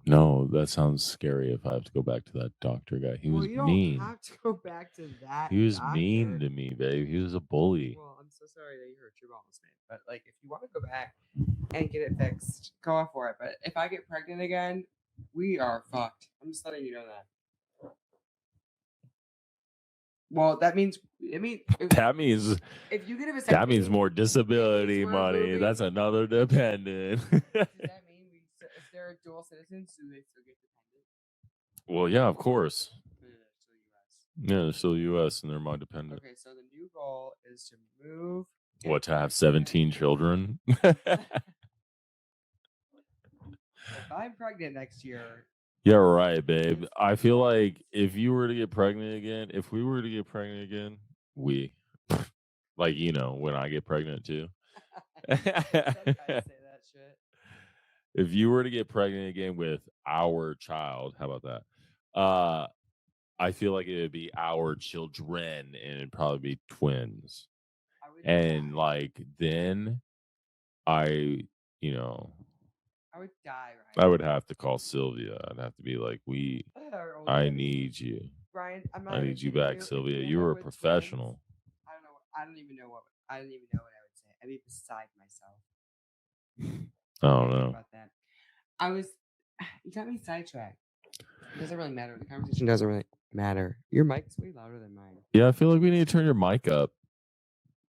No, that sounds scary. If I have to go back to that doctor guy, he was you mean. don't have to go back to that. He was doctor. mean to me, babe. He was a bully. Well, I'm so sorry that you hurt your balls, man. But like, if you want to go back and get it fixed, go off for it. But if I get pregnant again, we are fucked. I'm just letting you know that. Well, that means if you get a vasectomy, that means more disability money. moving. That's another dependent. Does that mean if they're dual citizens, do they still get dependent? Well, yeah, of course. They're still U.S. Yeah, they're still U.S. and they're my dependent. Okay, so the new goal is to move. What, to have 17 children? If I'm pregnant next year. Yeah, right, babe. I feel like if you were to get pregnant again, if we were to get pregnant again, like, you know, when I get pregnant too. Say that shit. If you were to get pregnant again with our child, how about that? I feel like it would be our children and it'd probably be twins. And like then I would die, right? I would have to call Sylvia. I'd have to be like, I need you. Ryan, I need you back, Sylvia. You were a professional. Twins, I don't even know what I would say. I'd be beside myself. I don't know. About that. You got me sidetracked. It doesn't really matter. The conversation doesn't really matter. Your mic's way louder than mine. Yeah, I feel like we need to turn your mic up.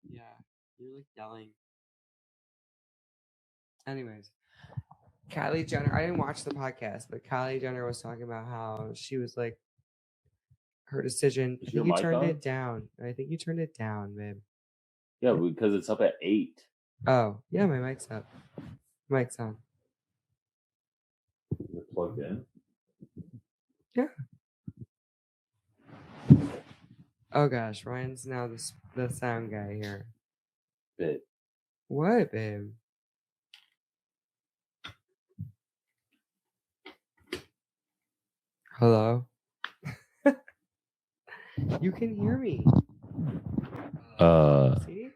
Yeah, you're like yelling. Anyways, Kylie Jenner, I didn't watch the podcast, but Kylie Jenner was talking about how she was like, her decision. I think you turned it down. I think you turned it down, babe. Yeah, because it's up at 8. Oh, yeah, my mic's up. Mic's on. Is it plugged in? Yeah. Oh gosh, Ryan's now the sound guy here. Babe. What, babe? Hello? You can hear me. See? You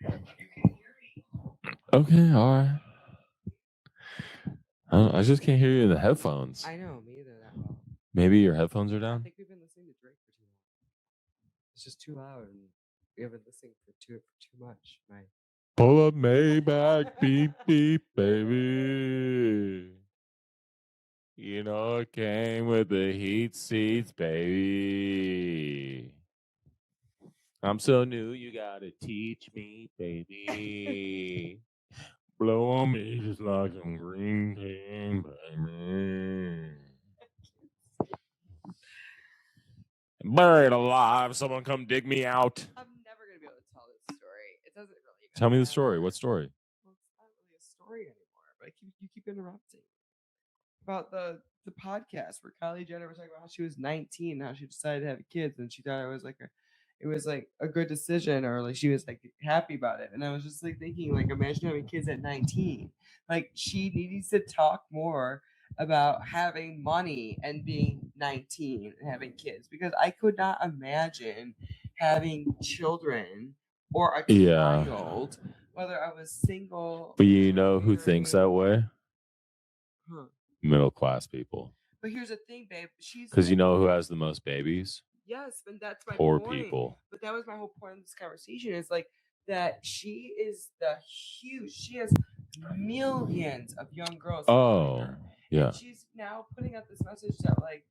can hear me. Okay, all right. I just can't hear you in the headphones. I know, me either that well. Maybe your headphones are I down? think we've been listening to Drake for too long. It's just too loud and we haven't listened for too much. Right? Pull up Maybach, beep, beep, baby. You know, it came with the heat seats, baby. I'm so new, you gotta teach me, baby. Blow on me just like some green tea, baby. Buried alive, someone come dig me out. I'm never going to be able to tell this story. It doesn't really. Tell me the story. What story? Well, it's not really a story anymore, but you keep interrupting. About the podcast where Kylie Jenner was talking about how she was 19, how she decided to have kids, and she thought it was like a good decision, or like she was like happy about it. And I was just like thinking, like, imagine having kids at 19. Like, she needs to talk more about having money and being 19 and having kids, because I could not imagine having children or a child, whether I was single. But you know who thinks that way? Huh. Middle class people. But here's the thing, babe. Because you know who has the most babies? Yes, and that's my poor point. People. But that was my whole point of this conversation, is like that she has millions of young girls. Oh, yeah. And she's now putting out this message that like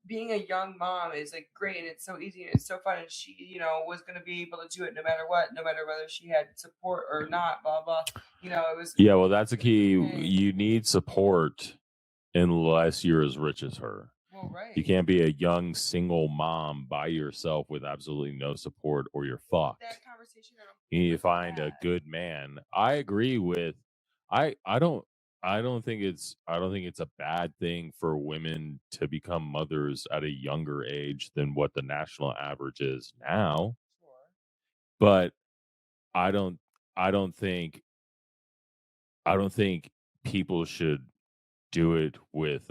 being a young mom is like great and it's so easy and it's so fun, and she, was going to be able to do it no matter what, no matter whether she had support or not, blah blah. It was. Yeah, well, that's a key. Okay. You need support unless you're as rich as her. Well, right. You can't be a young single mom by yourself with absolutely no support, or you're fucked. That conversation. You need to find a good man. I agree with. I don't think it's a bad thing for women to become mothers at a younger age than what the national average is now. Sure. But I don't think people should do it with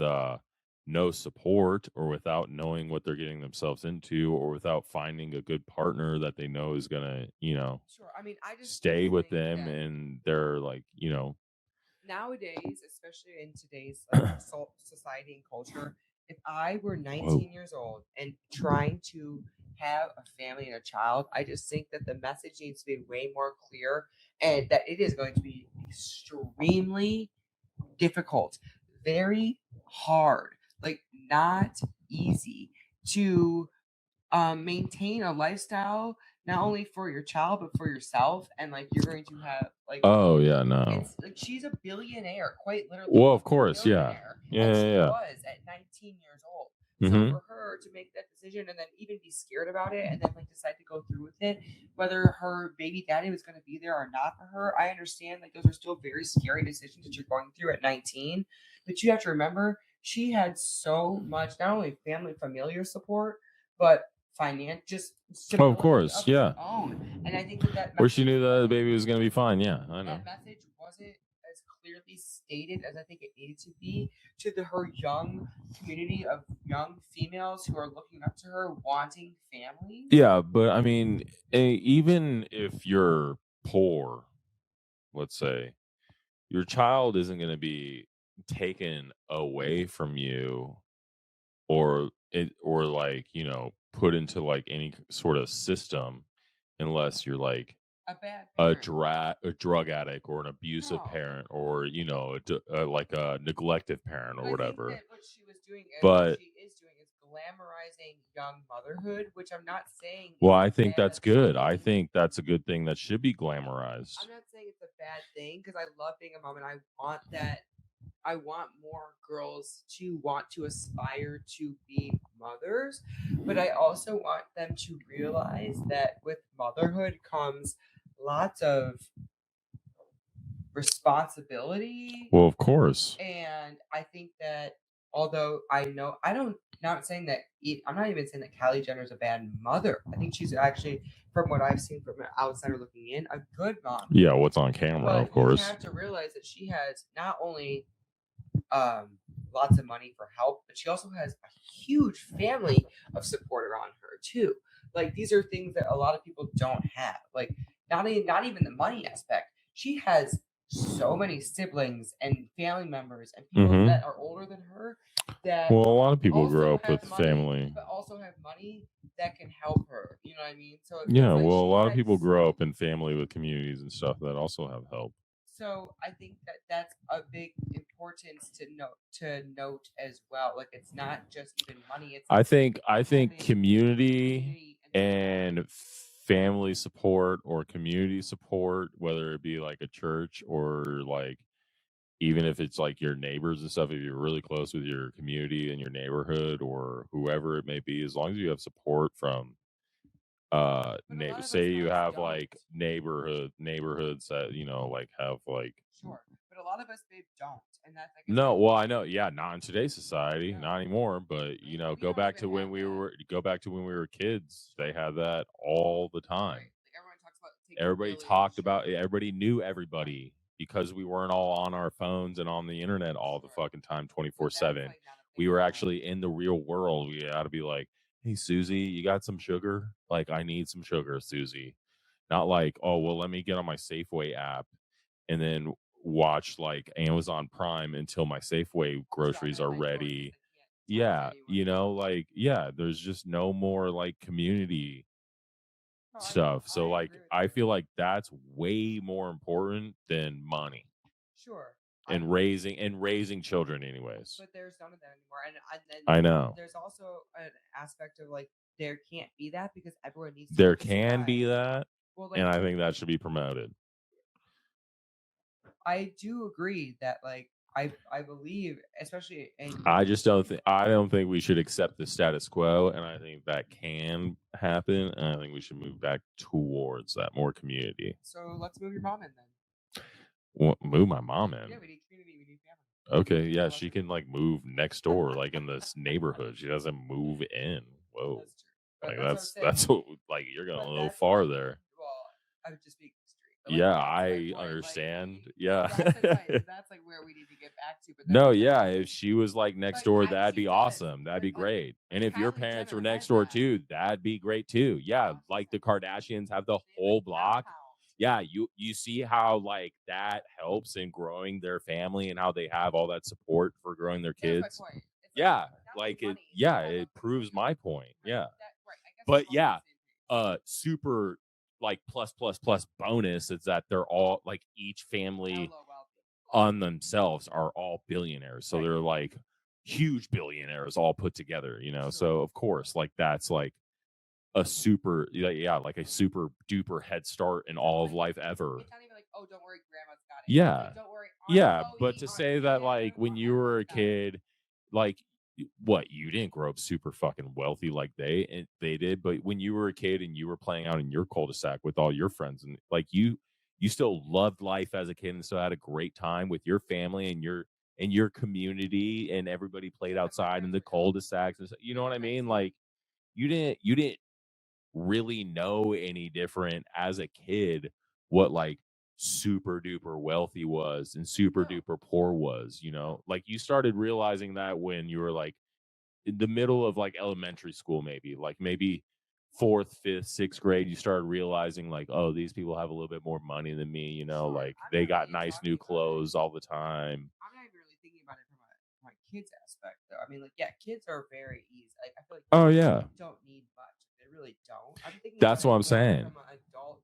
no support, or without knowing what they're getting themselves into, or without finding a good partner that they know is gonna, Sure. I mean, I just stay with them, and they're like, nowadays, especially in today's like, society and culture, if I were 19 years old and trying to have a family and a child, I just think that the message needs to be way more clear, and that it is going to be extremely difficult, very hard, like not easy to maintain a lifestyle not only for your child but for yourself, and like you're going to have like Oh yeah, no. it's like she's a billionaire, quite literally. Well, of course, yeah. And she Yeah. was at 19 years old. Mhm. So for her to make that decision and then even be scared about it and then like decide to go through with it, whether her baby daddy was going to be there or not for her, I understand like those are still very scary decisions that you're going through at 19. But you have to remember she had so much, not only family familiar support, but just Oh, of course, of yeah. her own. And I think that Where she knew that the baby was going to be fine. Yeah, I know. that message wasn't as clearly stated as I think it needed to be to her young community of young females who are looking up to her, wanting families. Yeah, but I mean, even if you're poor, let's say, your child isn't going to be taken away from you or like, you know, put into like any sort of system unless you're like A bad a parent. drug addict or an abusive No. parent or, you know, like a neglected parent But or I whatever. think that what she was doing, But what she is doing, is glamorizing young motherhood, which I'm not saying. well, is I think bad that's good. I thing. think that's a good thing that should be glamorized. I'm not saying it's a bad thing because I love being a mom and I want that. I want more girls to want to aspire to be mothers, but I also want them to realize that with motherhood comes lots of responsibility. Well, of course. And I think that although not saying that I'm not even saying that Kylie Jenner is a bad mother. I think she's actually, from what I've seen from an outsider looking in, a good mom. Yeah, what's on camera, But of course. you have to realize that she has not only lots of money for help, but she also has a huge family of support around her too. Like these are things that a lot of people don't have. Like not even the money aspect. She has so many siblings and family members and people that are older than her. That well, a lot of people also grow up have with money, family, but also have money that can help her. You know what I mean? So it yeah. feels like Well, a she lot of had people grow up in family with communities and stuff that also have help. So I think that that's a big importance to note as well. Like it's not just even money. It's I think having community and family support or community support, whether it be like a church or like even if it's like your neighbors and stuff, if you're really close with your community and your neighborhood or whoever it may be, as long as you have support from say you have like neighborhoods that, you know, like have like sure, but a lot of us don't, and that's like no, well, I know, yeah, not in today's society, No. not anymore, but you know, We go don't back even to when have we that. were kids. They had that all the time. Right. Like everyone talks about taking a Everybody village talked or- about it. Everybody knew everybody because we weren't all on our phones and on the internet all the Sure. fucking time, But that's, 24/7. like, not a We big were deal. actually in the real world. We had to be like, "Hey, Susie, you got some sugar? Like, I need some sugar, Susie." Not like, "Oh, well, let me get on my Safeway app and then watch like Amazon Prime until my Safeway groceries are ready." Yeah, you know, like, yeah, there's just no more like community stuff. So like I feel like that's way more important than money. Sure. And raising children anyways. But there's none of that anymore. And I know. There's also an aspect of like there can't be that because everyone needs to There can be that, well, like, and I think that should be promoted. I do agree that like I believe, especially in I don't think we should accept the status quo, and I think that can happen, and I think we should move back towards that more community. So let's move your mom in then. Well, move my mom in. Yeah, we need community, we need family. Okay, yeah, she can like move next door, like in this neighborhood. She doesn't move in. Whoa, like that's what, like you're going a little far there. Well, I would just be yeah, I understand. Like, yeah, that's like where we need to get back to. But no, yeah, if she was like next door, that'd be awesome. That'd be great. And if your parents were next door too, that'd be great too. Yeah, like the Kardashians have the whole block. yeah, you see how like that helps in growing their family and how they have all that support for growing their kids. Yeah, like it. Yeah, it proves my point. Yeah, but yeah, super like plus bonus is that they're all like each family on themselves are all billionaires, so they're like huge billionaires all put together, you know. So of course, like that's like a super like a super duper head start in all of life ever. It's not even like, oh, don't worry, grandma's got it. Yeah. Like, don't worry. Yeah, but to say that like when you were a kid, like what, you didn't grow up super fucking wealthy like they did, but when you were a kid and you were playing out in your cul-de-sac with all your friends and like you still loved life as a kid and still had a great time with your family and your community, and everybody played outside in the cul-de-sacs and you know what I mean? Like you didn't really know any different as a kid what like super duper wealthy was and super duper poor was, you know. Like you started realizing that when you were like in the middle of like elementary school, maybe fourth, fifth, sixth grade, you started realizing like, oh, these people have a little bit more money than me, you know. Like they got nice new clothes all the time. I'm not even really thinking about it from my kids aspect, though. I mean, like, yeah, kids are very easy. Like, I feel like Oh kids yeah, don't need much. They really don't. I'm thinking that's about what it I'm saying. from an adult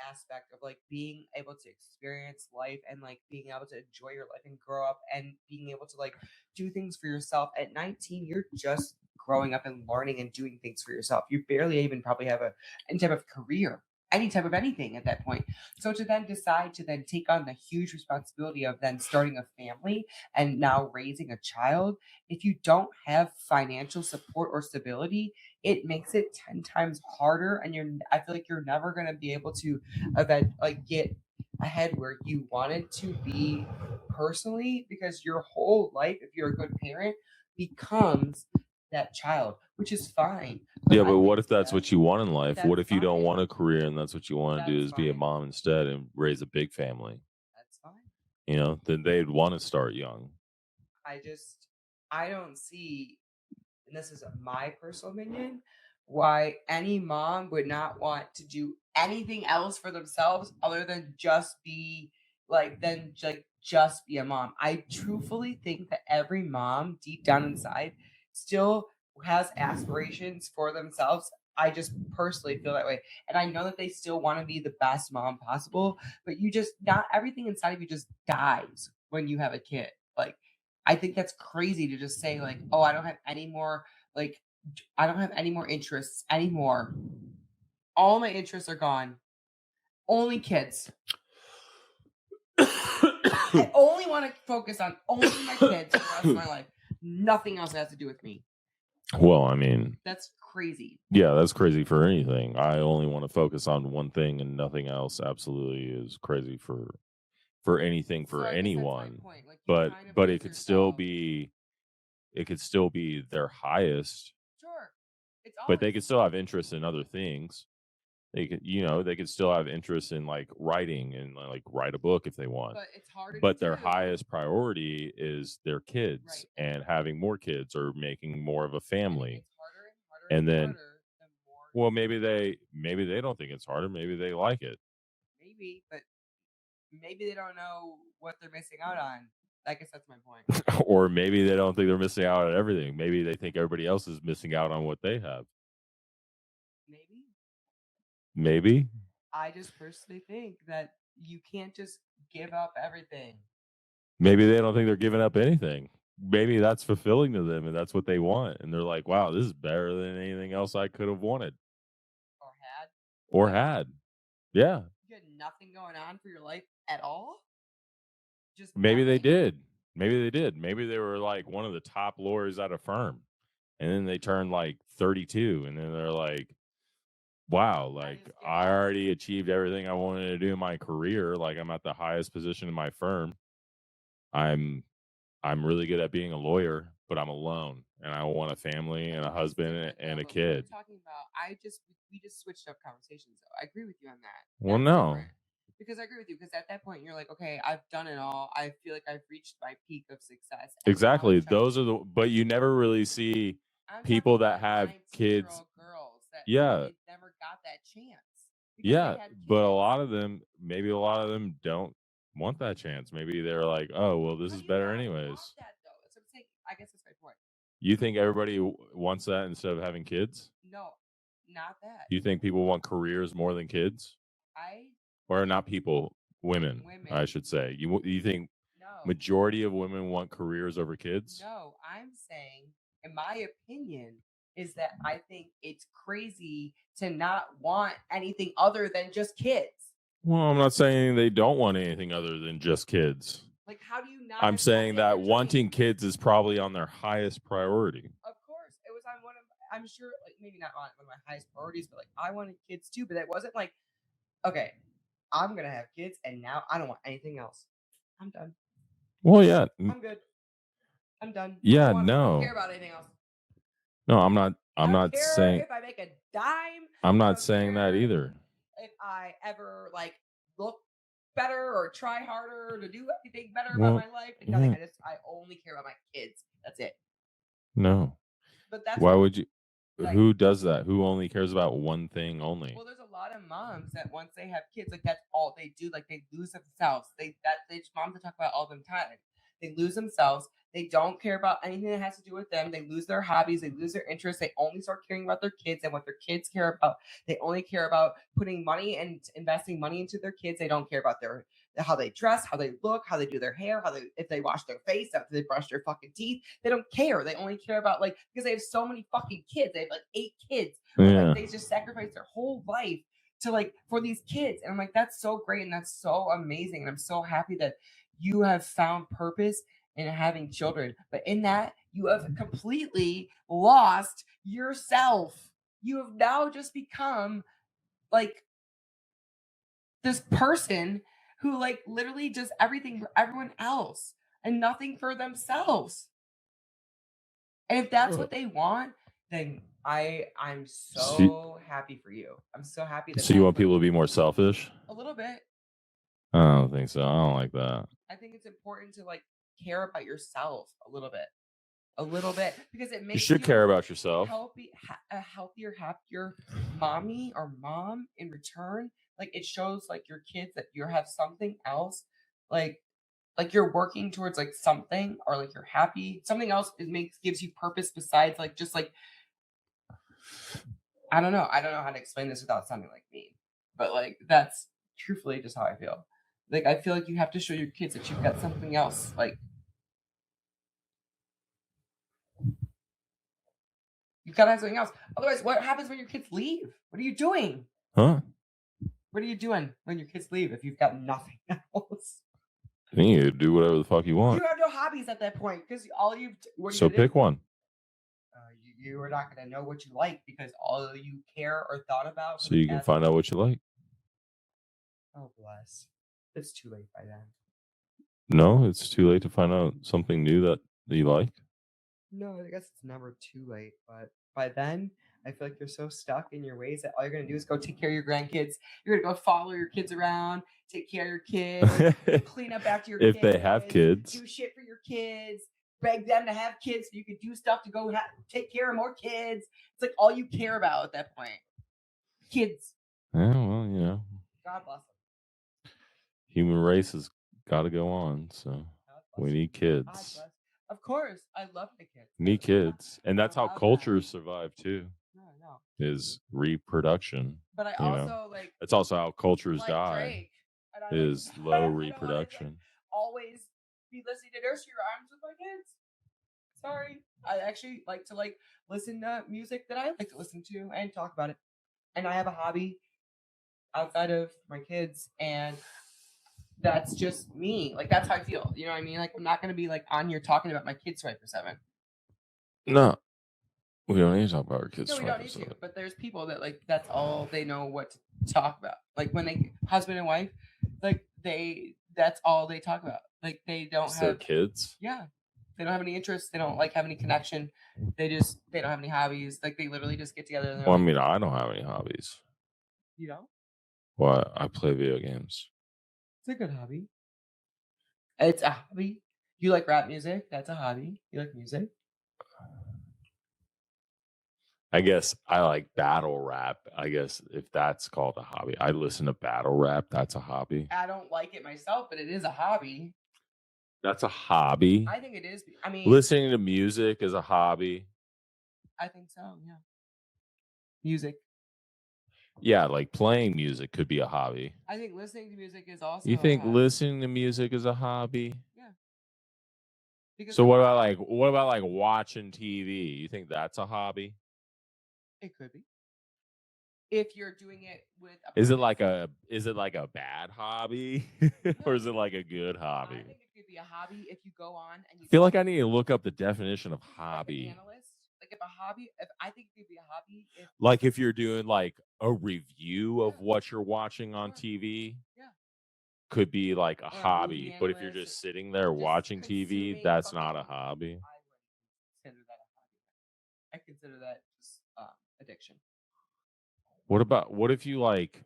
aspect of like being able to experience life and like being able to enjoy your life and grow up and being able to like do things for yourself. At 19, you're just growing up and learning and doing things for yourself. You barely even probably have any type of career, any type of anything at that point. So to then decide to then take on the huge responsibility of then starting a family and now raising a child, if you don't have financial support or stability, it makes it 10 times harder. And I feel like you're never going to be able to get ahead where you wanted to be personally, because your whole life, if you're a good parent, becomes that child, which is fine. Yeah, but what if that's what you want in life? What if you don't fine. want a career and that's what you want to do That's is be a fine. mom instead and raise a big family? That's fine. You know, then they'd want to start young. I don't see, and this is my personal opinion, why any mom would not want to do anything else for themselves other than just be just be a mom. I truthfully think that every mom deep down inside still has aspirations for themselves. I just personally feel that way. And I know that they still want to be the best mom possible, but not everything inside of you just dies when you have a kid. Like, I think that's crazy to just say like, oh, I don't have any more interests anymore. All my interests are gone. Only kids. I only want to focus on only my kids for the rest of my life. Nothing else has to do with me. Well, I mean, that's crazy. Yeah, that's crazy for anything. I only want to focus on one thing and nothing else. Absolutely is crazy for anything for anyone. Like, but it could still be their highest. Sure. But they could still have interest in other things. They could still have interest in like writing and like write a book if they want. But it's harder. But their highest priority is their kids and having more kids or making more of a family. And then, well, maybe they don't think it's harder. Maybe they like it. Maybe, but maybe they don't know what they're missing out on. I guess that's my point. Or maybe they don't think they're missing out on everything. Maybe they think everybody else is missing out on what they have. Maybe. I just personally think that you can't just give up everything. Maybe they don't think they're giving up anything. Maybe that's fulfilling to them and that's what they want. And they're like, wow, this is better than anything else I could have wanted. Or had. Yeah. You had nothing going on for your life at all? Just maybe they did. Maybe they did. Maybe they were like one of the top lawyers at a firm. And then they turned like 32 and then they're like, wow, like I already achieved everything I wanted to do in my career. Like I'm at the highest position in my firm. I'm really good at being a lawyer, but I'm alone and I want a family and a husband and a kid. Talking about, we just switched up conversations though. I agree with you on that. Well, no. Because I agree with you, because at that point you're like, okay, I've done it all. I feel like I've reached my peak of success. Exactly. Those are but you never really see people that have kids. Girls that yeah. never got that chance. Yeah, but a lot of them don't want that chance. Maybe they're like, oh, well, this is better anyways. That, though. So I'm saying, I guess that's my point. You think everybody wants that instead of having kids? No, not that. You think people want careers more than kids? Or not people, women. I should say. You think majority of women want careers over kids? No, I'm saying, in my opinion, is that I think it's crazy to not want anything other than just kids. Well, I'm not saying they don't want anything other than just kids. Like, how do you not? I'm saying that wanting kids is probably on their highest priority. Of course, it was on one of. I'm sure, like maybe not on one of my highest priorities, but like I wanted kids too. But it wasn't like, okay, I'm gonna have kids, and now I don't want anything else. I'm done. Well, yeah, I'm good. I'm done. Yeah, I don't care about anything else. No, I'm not. I'm not saying if I make a dime. I'm not saying that either. If I ever like look better or try harder to do anything better about my life, and nothing. I only care about my kids. That's it. No. But that's why would you? Like, who does that? Who only cares about one thing only? Well, there's a lot of moms that once they have kids, like that's all they do. Like they lose themselves. Moms that talk about all the time. They lose themselves. They don't care about anything that has to do with them. They lose their hobbies. They lose their interests. They only start caring about their kids and what their kids care about. They only care about putting money and investing money into their kids. They don't care about how they dress, how they look, how they do their hair, if they wash their face, after they brush their fucking teeth. They don't care. They only care about because they have so many fucking kids. They have 8 kids. Yeah. They just sacrifice their whole life to for these kids. And I'm like, that's so great and that's so amazing. And I'm so happy that you have found purpose in having children. But in that, you have completely lost yourself. You have now just become this person who literally does everything for everyone else and nothing for themselves. And if that's what they want, then I'm so happy for you. I'm so happy. So you want people to be more selfish? A little bit. I don't think so. I don't like that. I think it's important to care about yourself a little bit because it makes you should care about yourself. A healthier, happier mommy or mom in return. It shows your kids that you have something else, like you're working towards something, or you're happy. Something else gives you purpose besides just I don't know how to explain this without sounding mean, but that's truthfully just how I feel. I feel you have to show your kids that you've got something else. You've got to have something else. Otherwise, what happens when your kids leave? What are you doing? Huh? What are you doing when your kids leave if you've got nothing else? You do whatever the fuck you want. You have no hobbies at that point because all you. So pick one. You are not going to know what you like because all you care or thought about. So you can find out what you like. Oh, bless. It's too late by then. No, it's too late to find out something new that you like. No, I guess it's never too late. But by then, I feel you're so stuck in your ways that all you're going to do is go take care of your grandkids. You're going to go follow your kids around, take care of your kids, clean up after your kids. If they have kids. Do shit for your kids. Beg them to have kids so you could do stuff to go take care of more kids. It's all you care about at that point. Kids. Yeah, well, God bless them. Human race has got to go on, so we need kids. Of course, I love the kids. Need kids, and that's how cultures survive too. No. Is reproduction. But I also It's also how cultures die. Drake. Is low reproduction. Always be listening to nursery rhymes with my kids. Sorry, I actually like to listen to music that I like to listen to and talk about it. And I have a hobby outside of my kids, and that's just me. That's how I feel. You know what I mean? I'm not gonna be on here talking about my kids 24/7. No, we don't need to talk about our kids. No, we don't need to. But there's people that that's all they know what to talk about. When they husband and wife, that's all they talk about. They don't have their kids. Yeah, they don't have any interest. They don't have any connection. They don't have any hobbies. They literally just get together. And well, I mean, I don't have any hobbies. You don't? Well, I play video games. It's a good hobby. It's a hobby. You like rap music? That's a hobby. You like music? I guess I like battle rap. I guess if that's called a hobby. I listen to battle rap. That's a hobby. I don't like it myself, but it is a hobby. That's a hobby. I think it is. I mean, listening to music is a hobby. I think so, yeah. Music. Yeah, like playing music could be a hobby. I think listening to music is also You think a hobby. listening to music is a hobby? Yeah. Because So what about like watching TV? You think that's a hobby? It could be. If you're doing it with is it like a bad hobby? Or is it like a good hobby? I think it could be a hobby if you go on and you feel like I need to look up the definition of hobby. Like an analyst. Like if a hobby, I think it could be a hobby if you're doing like a review of what you're watching on TV. Yeah. Could be like a hobby, but if you're just sitting there watching TV, that's not a hobby. I wouldn't consider that a hobby. I consider that just addiction. What if you like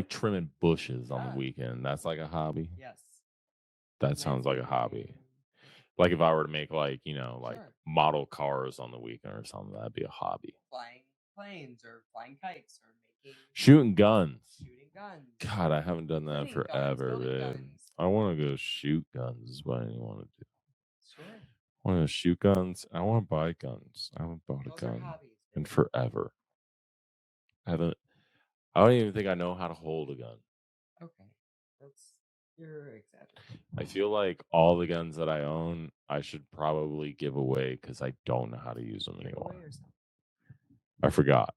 trimming bushes on the weekend? That's like a hobby. Yes. That sounds like a hobby. Like if I were to make model cars on the weekend or something, that'd be a hobby. Flying planes or flying kites or making shooting guns. God, I haven't done that forever, man. I want to go shoot guns. Is what I want to do. Sure. I want to shoot guns. I want to buy guns. I haven't bought a gun in forever. I don't even think I know how to hold a gun. Okay. You're exaggerating. I feel like all the guns that I own, I should probably give away because I don't know how to use them anymore. I forgot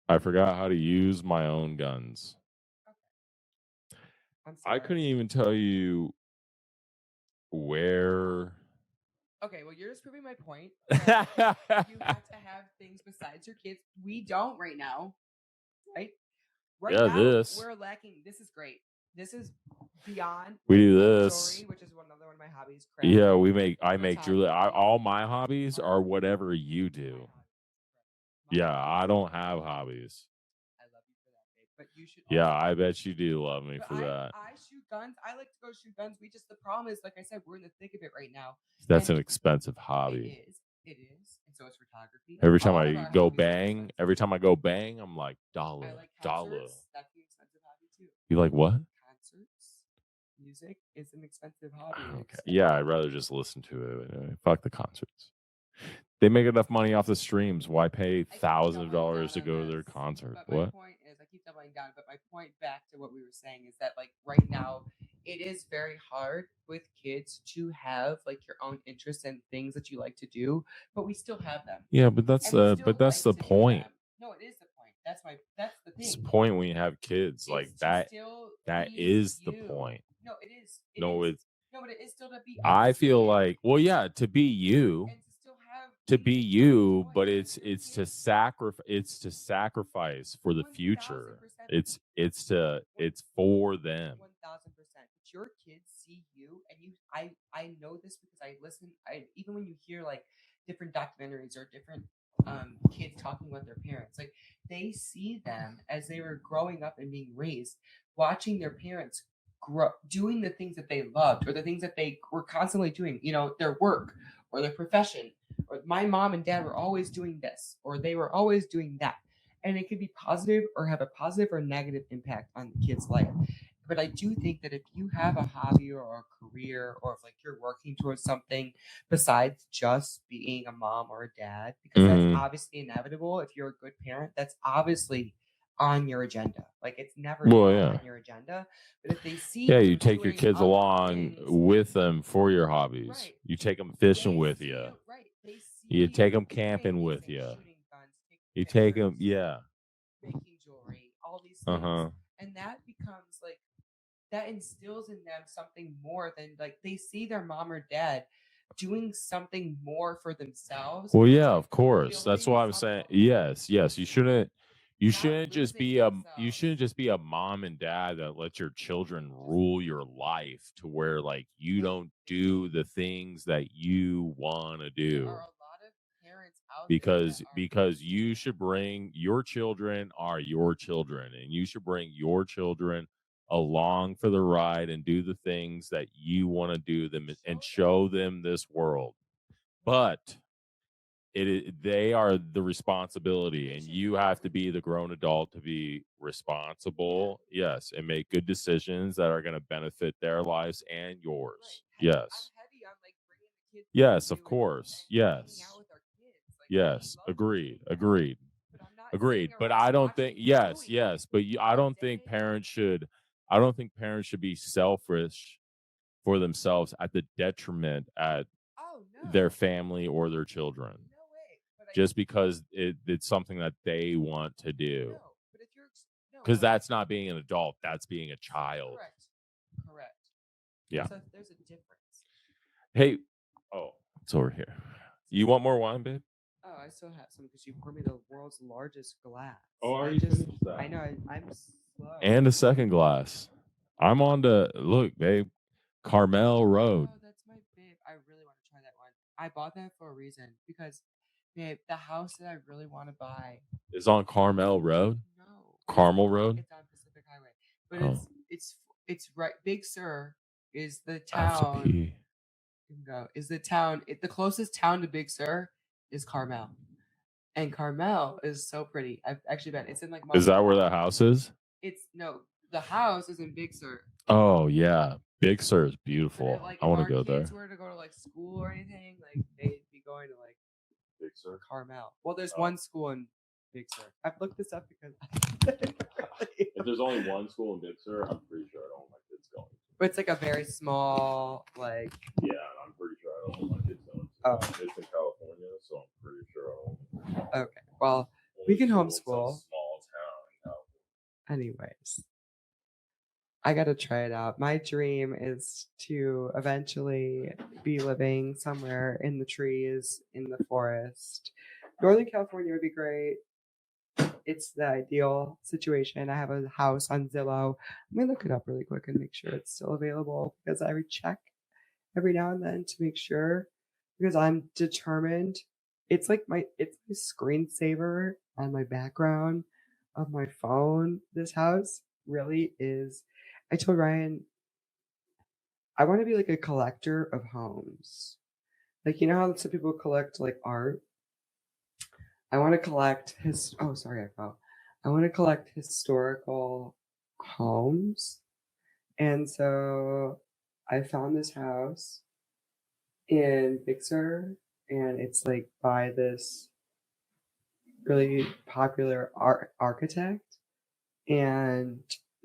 how to use my own guns. Okay. I couldn't even tell you where. Okay, well, you're just proving my point. You have to have things besides your kids. We don't right now, right? Now, we're lacking. This is great. This is beyond. We do this, jewelry, which is another one of my hobbies. Yeah, I make jewelry. All my hobbies are whatever you do. Yeah, I don't have hobbies. I love you for that, babe. But you should. Yeah, I bet you do love me for that. I shoot guns. I like to go shoot guns. The problem is, like I said, we're in the thick of it right now. That's an expensive hobby. It is. And so it's photography. Every time I go bang, I'm like, dollar. That's an expensive hobby too. You like what? Concerts. Music is an expensive hobby. Okay. Yeah, I'd rather just listen to it. Fuck the concerts. They make enough money off the streams. Why pay thousands of dollars to go to their concert? What? My point is, I keep doubling down, but my point back to what we were saying is that, like, right now, it is very hard with kids to have like your own interests and things that you like to do, but we still have them. Yeah, but that's the point. No, it is the point. That's the thing. It's the point when you have kids. Like that. That is the point. No, it is. But it is still to be. I feel like, well, yeah, to be you. And to be you, but it's to sacrifice for the future. It's for them. 1000%. But your kids see you, and I know this because I listen. Even when you hear like different documentaries or different kids talking about their parents, like they see them as they were growing up and being raised, watching their parents grow, doing the things that they loved or the things that they were constantly doing. You know, their work or their profession. Or my mom and dad were always doing this, or they were always doing that. And it could be positive or have a positive or negative impact on the kid's life. But I do think that if you have a hobby or a career, or if like you're working towards something besides just being a mom or a dad, because that's obviously inevitable. If you're a good parent, that's obviously on your agenda. Like it's never on your agenda. But if they see you take your kids along with them for your hobbies. Right. You take them fishing with you. Right. You take them camping with you. You take them, making jewelry, all these things, and that becomes like that instills in them something more than like they see their mom or dad doing something more for themselves. Well, yeah, of course. That's why I'm saying yes. You shouldn't just be a mom and dad that let your children rule your life to where like you don't do the things that you want to do. Because you should bring your children and you should bring your children along for the ride and do the things that you want to do them and show them this world. But they are the responsibility, and you have to be the grown adult to be responsible. Yes, and make good decisions that are going to benefit their lives and yours. Yes. I'm heavy on like bringing the kids. Yes, of course. Hanging Yes. out with our kids. Like, Yes. Agreed. Agreed. But I'm not Agreed. sitting But around I don't watching think. Yes. Joey Yes. But I don't think day. parents should. I don't think parents should be selfish for themselves at the detriment at their family or their children. No way. But Just because it's something that they want to do. No, but if you're because that's not being an adult, that's being a child. Correct. Yeah. So there's a difference. Hey, it's over here. You want more wine, babe? Oh, I still have some because you poured me the world's largest glass. Are you finished that? I know. I'm slow. And a second glass. I'm on to look, babe. Carmel Road. Oh, that's my babe. I really want to try that one. I bought that for a reason because, babe, the house that I really want to buy is on Carmel Road. No, Carmel Road. It's on Pacific Highway, but it's right. Big Sur is the town. You can go. Is the town? The closest town to Big Sur is Carmel, and Carmel is so pretty. I've actually been. It's in like. Is that where the house is? The house is in Big Sur. Oh yeah, Big Sur is beautiful. If, like, I want to go if there. our kids were to go to like school or anything, like they'd be going to like Big Sur, Carmel. Well, there's one school in Big Sur. I've looked this up because if there's only one school in Big Sur, I'm pretty sure I don't want my kids going. But it's like a very small, like. Yeah, I'm pretty sure I don't want my kids going. Oh. It's in California, so I'm pretty sure I don't. Okay, well, we can homeschool. Small town in California. Anyways, I gotta try it out. My dream is to eventually be living somewhere in the trees, in the forest. Northern California would be great. It's the ideal situation. I have a house on Zillow. I'm gonna look it up really quick and make sure it's still available because I recheck every now and then to make sure because I'm determined. It's like my screensaver on my background of my phone. This house really is. I told Ryan I want to be like a collector of homes. Like, you know how some people collect like art? I want to collect I want to collect historical homes. And so I found this house in Big Sur, and it's like by this really popular architect. And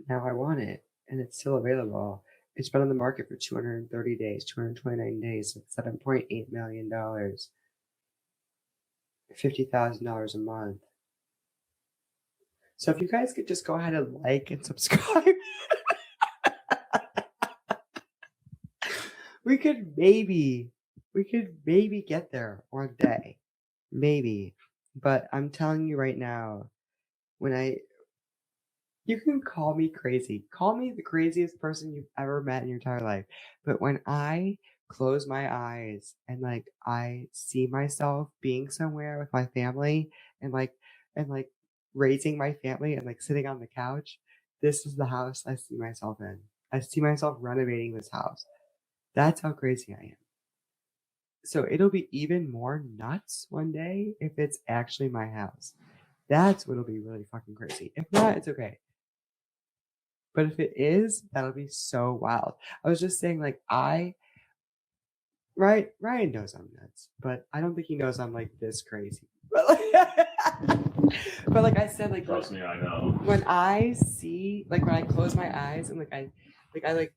now I want it, and it's still available. It's been on the market for 230 days, 229 days, $7.8 million, $50,000 a month. So if you guys could just go ahead and like and subscribe, we could maybe get there one day, maybe. But I'm telling you right now, you can call me crazy. Call me the craziest person you've ever met in your entire life. But when I close my eyes and like I see myself being somewhere with my family and raising my family and like sitting on the couch, this is the house I see myself in. I see myself renovating this house. That's how crazy I am. So it'll be even more nuts one day if it's actually my house. That's what'll be really fucking crazy. If not, it's okay. But if it is, that'll be so wild. I was just saying, like, Ryan knows I'm nuts, but I don't think he knows I'm like this crazy. But like I said, like, trust me, I know. When I see, like, when I close my eyes and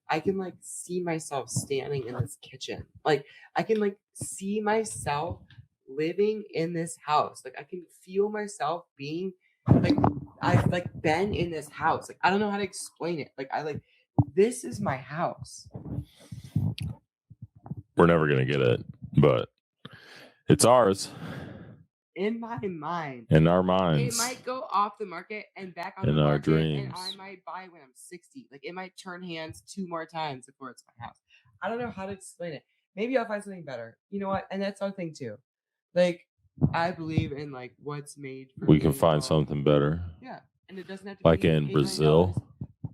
I can like see myself standing in this kitchen. Like I can like see myself living in this house. Like I can feel myself being like I've like been in this house. Like I don't know how to explain it. Like this is my house. We're never gonna get it, but it's ours. In my mind. In our minds. It might go off the market and back on in the our market, dreams. and I might buy when I'm 60. Like it might turn hands 2 more times before it's my house. I don't know how to explain it. Maybe I'll find something better. You know what? And that's our thing too. Like I believe in like what's made for we can find something better. Yeah. And it doesn't have to like be in Brazil.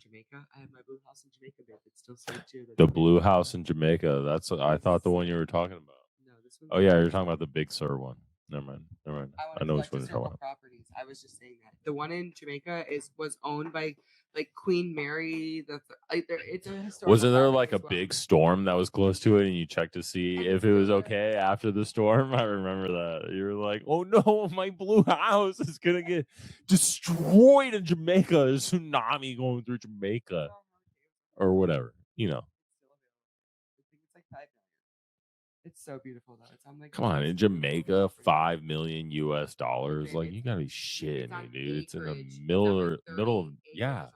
Jamaica. I have my blue house in Jamaica, but it's still safe too. The blue house in Jamaica. That's what I thought the one you were talking about. No, this one. Oh yeah, you're talking about the Big Sur one. Never mind. I want I to know which collect one you're talking historical about. properties. I was just saying that the one in Jamaica was owned by like Queen Mary. It's a historical. Wasn't there property like a as well. big storm that was close to it, and you checked to see if it was okay after the storm? I remember that. You were like, "Oh no, my blue house is gonna get destroyed in Jamaica. There's a tsunami going through Jamaica, or whatever." You know. I think it's like $5 million. It's so beautiful though. It's on like. Come on, in Jamaica, $5 million US. Like, you gotta be shitting It's me, on dude. It's in the acreage. middle It's on, like, of 30 yeah. acres or something.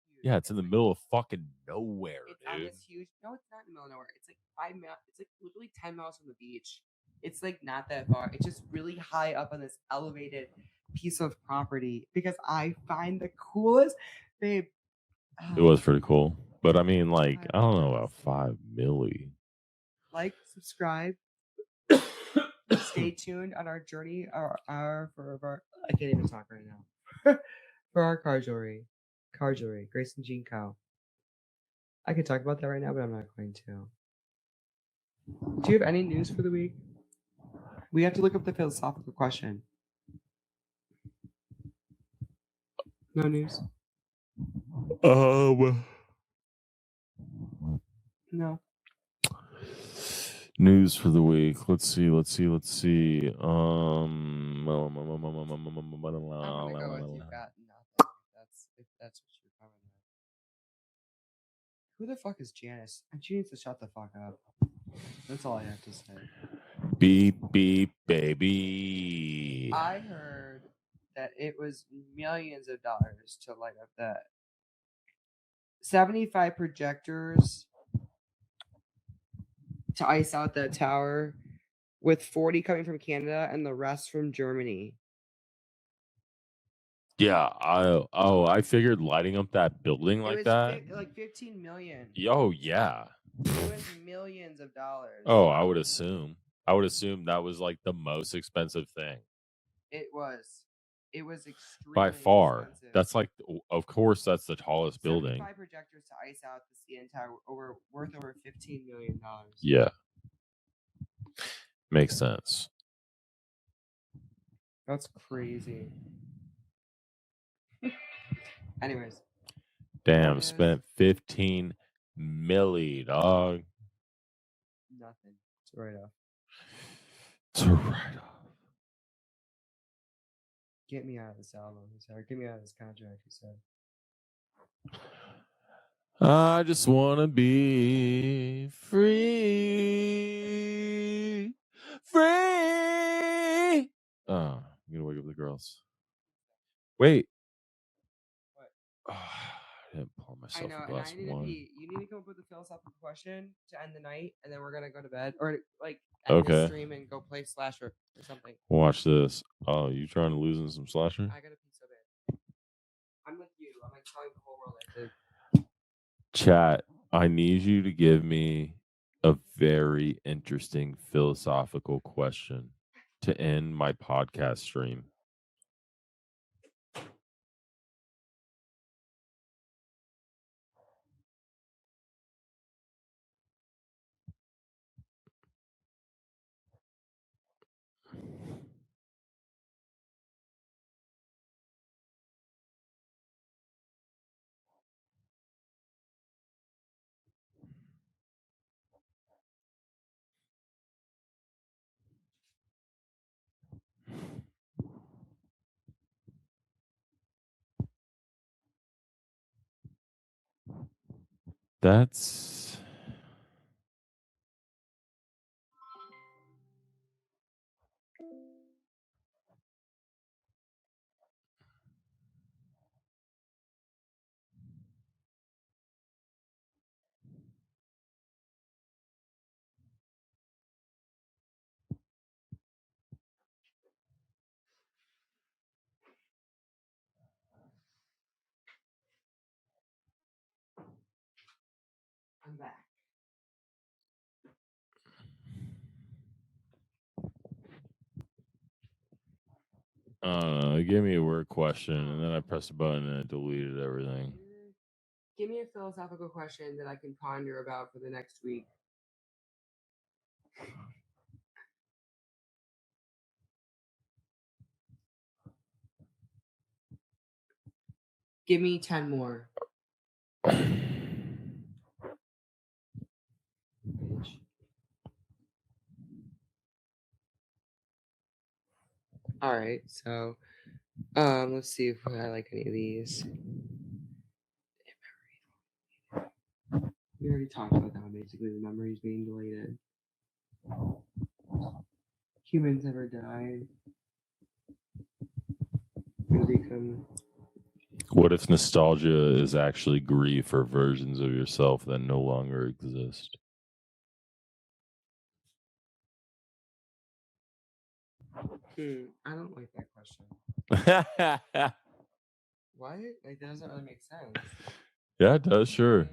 It's huge. Yeah, it's in the middle of fucking nowhere, It's on dude. this huge. No, it's not in the middle of nowhere. It's like 5 miles. It's like literally 10 miles from the beach. It's like not that far. It's just really high up on this elevated piece of property because I find the coolest, babe. It was pretty cool, but I mean, like, I don't know about 5 million. Like, subscribe. Stay tuned on our journey. I can't even talk right now. For our car jewelry, Grace and Jean Co. I could talk about that right now, but I'm not going to. Do you have any news for the week? We have to look up the philosophical question. No news? No. News for the week. Let's see. I'm gonna go with you've got nothing. If that's what you're coming with. Who the fuck is Janice? And she needs to shut the fuck up. That's all I have to say. Beep beep baby. I heard that it was millions of dollars to light up that 75 projectors to ice out that tower, with 40 coming from Canada and the rest from Germany. Yeah, I figured lighting up that building like that. Like 15 million. Oh yeah. It was millions of dollars. Oh, I would assume that was like the most expensive thing. It was extremely by far. expensive. That's like, of course, that's the tallest building. 75 projectors to ice out the CN Tower worth over $15 million. Yeah, makes sense. That's crazy. Anyways. Damn, spent 15 milli, dog. Nothing. It's a write-off. It's a write-off. Get me out of this album, he said. Get me out of this contract, he said. I just want to be free. Free. Oh, I'm going to wake up the girls. Wait. What? Oh, I didn't pour myself a glass of wine. You need to come up with a philosophical question to end the night, and then we're going to go to bed. Or, like, end the stream and go play Slasher or something. Watch this. Oh, you trying to lose in some Slasher? I got to pee so bad. I'm with you. I'm like telling the whole world I did. Chat, I need you to give me a very interesting philosophical question to end my podcast stream. That's I'm back. give me a word question, and then I pressed a button and it deleted everything. Give me a philosophical question that I can ponder about for the next week. Give me 10 more. All right, so let's see if I like any of these. We already talked about that. Basically, the memories being deleted. Humans never die. What if nostalgia is actually grief for versions of yourself that no longer exist? I don't like that question. What? Like, that doesn't really make sense. Yeah, it does, sure.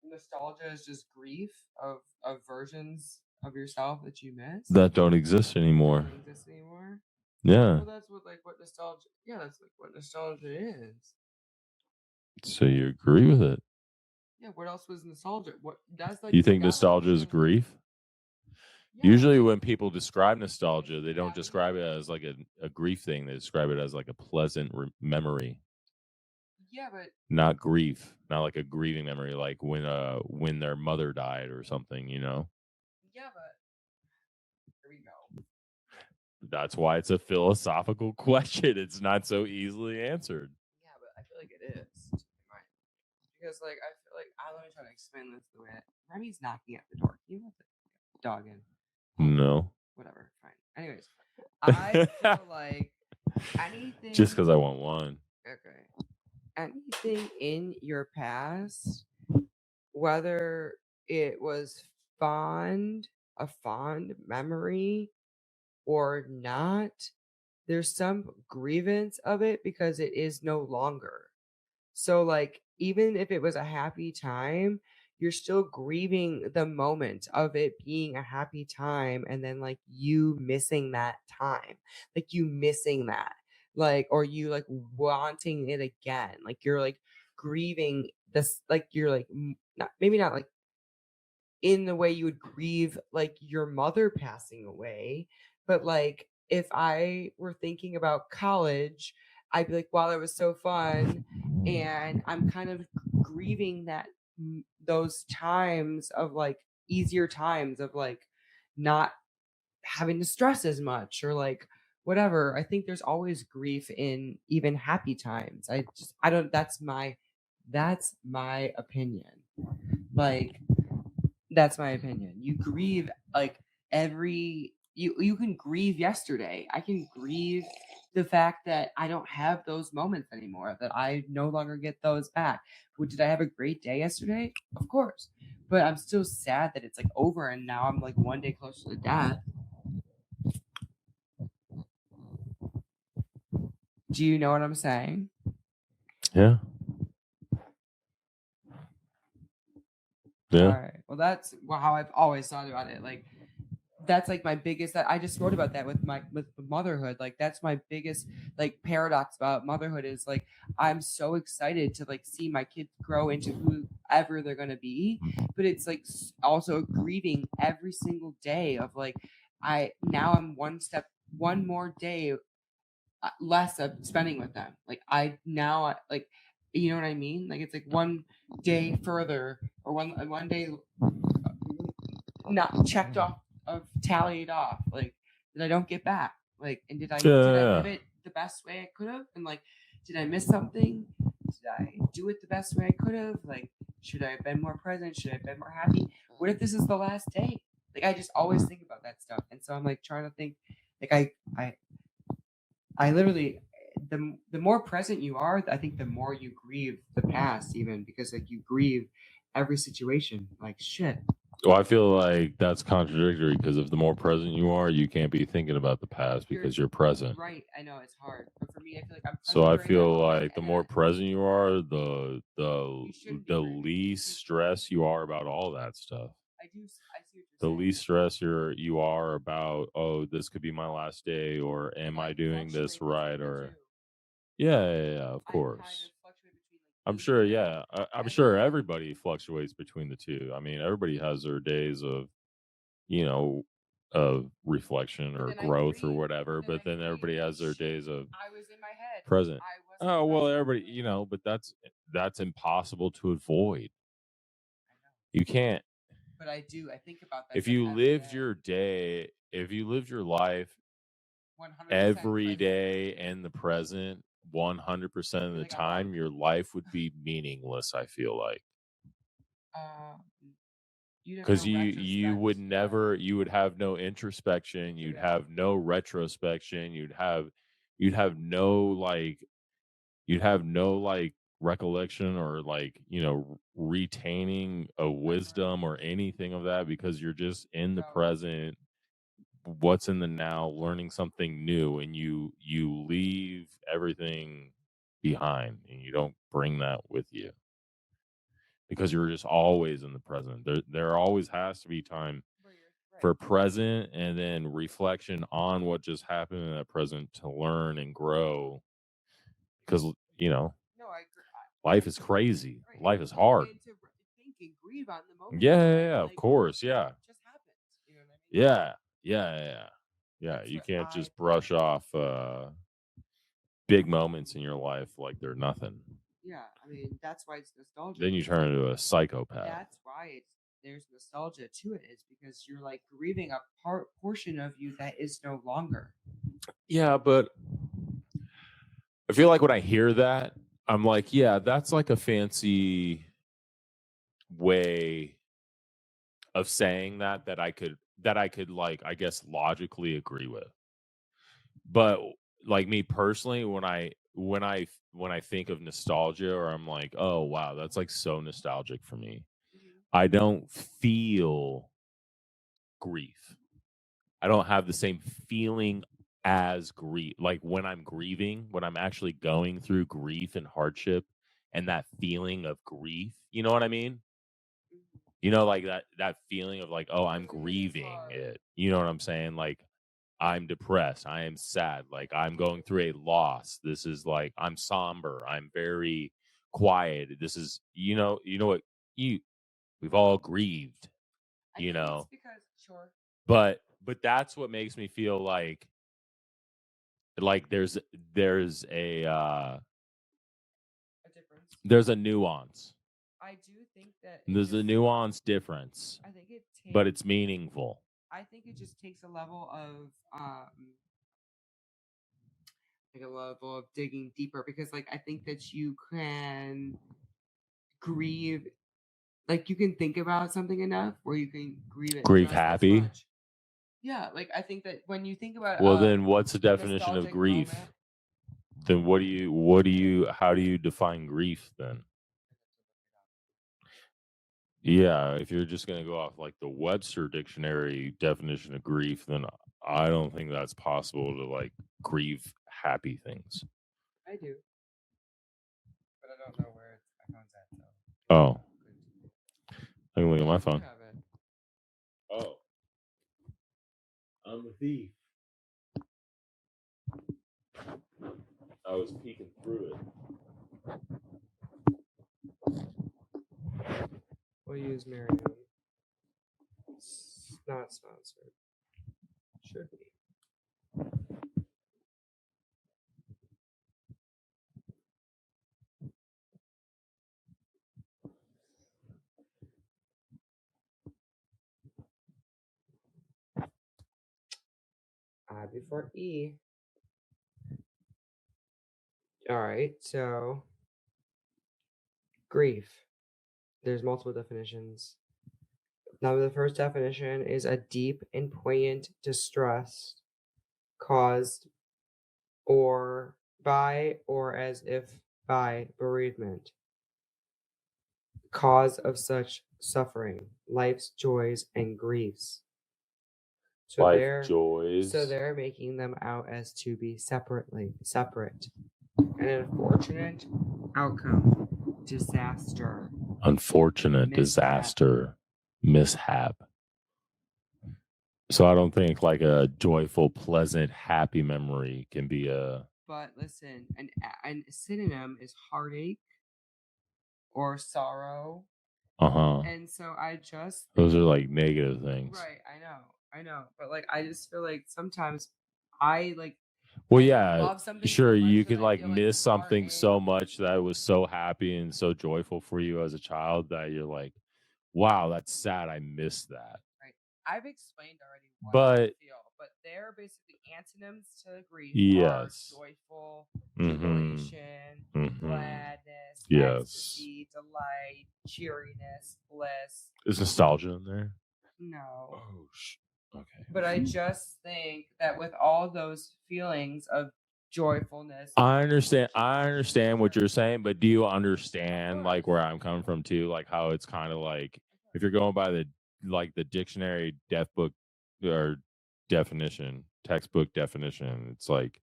Nostalgia is just grief of versions of yourself that you miss? That don't exist anymore. Don't exist anymore? Yeah. Well, that's what nostalgia. Yeah, that's like what nostalgia is. So you agree with it? Yeah. What else was nostalgia? What that's like. You think nostalgia is grief? Yeah. Usually, when people describe nostalgia, they don't describe it as like a grief thing. They describe it as like a pleasant memory. Yeah, but not grief, not like a grieving memory, like when their mother died or something, you know. Yeah, but here we go. That's why it's a philosophical question. It's not so easily answered. Yeah, but I feel like it is. Because like I feel like let me try to explain this the way Remy's knocking at the door. Can you let the dog in? No. Whatever. Fine. Anyways, I feel like anything. Just because I want one. Okay. Anything in your past, whether it was a fond memory or not, there's some grievance of it because it is no longer. So like, even if it was a happy time, you're still grieving the moment of it being a happy time and then like you missing that time, like you missing that, like, or you like wanting it again, like you're like grieving this, like you're like not maybe not like in the way you would grieve like your mother passing away, but like if I were thinking about college, I'd be like, wow, that was so fun, and I'm kind of grieving that those times of like easier times of like not having to stress as much or like whatever. I think there's always grief in even happy times. I don't that's my opinion. Like that's my opinion. You grieve like you can grieve yesterday. I can grieve the fact that I don't have those moments anymore, that I no longer get those back. Did I have a great day yesterday? Of course. But I'm still sad that it's like over and now I'm like one day closer to death. Do you know what I'm saying? Yeah. Yeah. All right. Well, that's how I've always thought about it. Like, that's like my biggest. I just wrote about that with motherhood. Like, that's my biggest like paradox about motherhood is like I'm so excited to like see my kids grow into whoever they're gonna be, but it's like also grieving every single day of like I'm one more day less of spending with them. Like like, you know what I mean? Like it's like one day further or one day not checked off of tallied off, like that I don't get back. Like, and did I live it the best way I could have? And like, did I miss something? Did I do it the best way I could have? Like, should I have been more present? Should I have been more happy? What if this is the last day? Like, I just always think about that stuff, and so I'm like trying to think. Like, I literally, the more present you are, I think the more you grieve the past, even because like you grieve every situation. Like shit. Well, I feel like that's contradictory because if the more present you are, you can't be thinking about the past because you're present. Right. I know it's hard, but for me, I feel like I'm. So I feel like the more present you are, the least stress you are about all that stuff. I see what you're saying. The least stress you are about, oh, this could be my last day, or am I doing this right, or yeah, of course. I'm sure, yeah. I'm sure everybody fluctuates between the two. I mean, everybody has their days of, you know, of reflection or growth or whatever, but then everybody has their days of I was in my head. present. I was Oh, well, everybody, you know, but that's impossible to avoid. You can't. But I think about that. If you lived your day, if you lived your life 100% every present. day in the present 100% of the Like, time, your life would be meaningless, I feel like. Because you would never, you would have no introspection, you'd have no retrospection, you'd have no like recollection or like, you know, retaining a wisdom or anything of that, because you're just in the present, what's in the now, learning something new, and you leave everything behind and you don't bring that with you, because you're just always in the present. There always has to be time for present and then reflection on what just happened in that present to learn and grow, because you know, I agree. life is crazy. Life is hard. And to think and grieve on the moment. Yeah, of course. Yeah. It just happens. You know what I mean? Yeah. That's You what can't I just brush off big moments in your life like they're nothing. Yeah, I mean, that's why it's nostalgia. Then you turn into a psychopath. That's why there's nostalgia to it, is because you're like grieving a portion of you that is no longer. Yeah, but I feel like when I hear that, I'm like, yeah, that's like a fancy way of saying that I could like, I guess, logically agree with. But like me personally, when I think of nostalgia, or I'm like, oh wow, that's like so nostalgic for me, I don't feel grief. I don't have the same feeling as grief. Like when I'm grieving, when I'm actually going through grief and hardship and that feeling of grief, you know what I mean? You know, like that feeling of like, oh, I'm grieving it. You know what I'm saying? Like, I'm depressed. I am sad. Like, I'm going through a loss. This is like, I'm somber. I'm very quiet. This is, you know what, we've all grieved, you know, because, sure. But that's what makes me feel like there's a difference. There's a nuance. I do think that There's a nuance difference. I think it takes, but it's meaningful. I think it just takes a level of digging deeper, because like I think that you can grieve, like you can think about something enough where you can grieve it. Grieve happy. Yeah, like I think that when you think about well, then what's the definition of grief? Moment, then how do you define grief then? Yeah, if you're just going to go off like the Webster dictionary definition of grief, then I don't think that's possible to like grieve happy things. I do, but I don't know where my phone's at. So. Oh, I can look at my phone. Oh, I'm the thief. I was peeking through it. We'll use Marianne. It's not sponsored. Should be. I before E. All right, so grief. There's multiple definitions. Now, the first definition is a deep and poignant distress caused or by or as if by bereavement. Cause of such suffering, life's joys and griefs. So they're making them out as to be separate. An unfortunate outcome, disaster. Unfortunate disaster, mishap. So I don't think like a joyful, pleasant, happy memory can be a. But listen, a synonym is heartache or sorrow. And so those are like negative things. Right, I know. But like I just feel like sometimes I like Well, I yeah, love something so sure. much You that could I like feel like miss you are something a- so much that was so happy and so joyful for you as a child that you're like, wow, that's sad. I missed that. Right. I've explained already what But I feel, but they're basically antonyms to grief yes. are joyful, Mhm. jubilation, Mhm. gladness, Yes. ecstasy, delight, cheeriness, bliss. Is nostalgia in there? No. Oh, okay. But I just think that with all those feelings of joyfulness, I understand what you're saying, but do you understand like where I'm coming from too? Like how it's kind of like if you're going by the dictionary death book or textbook definition, it's like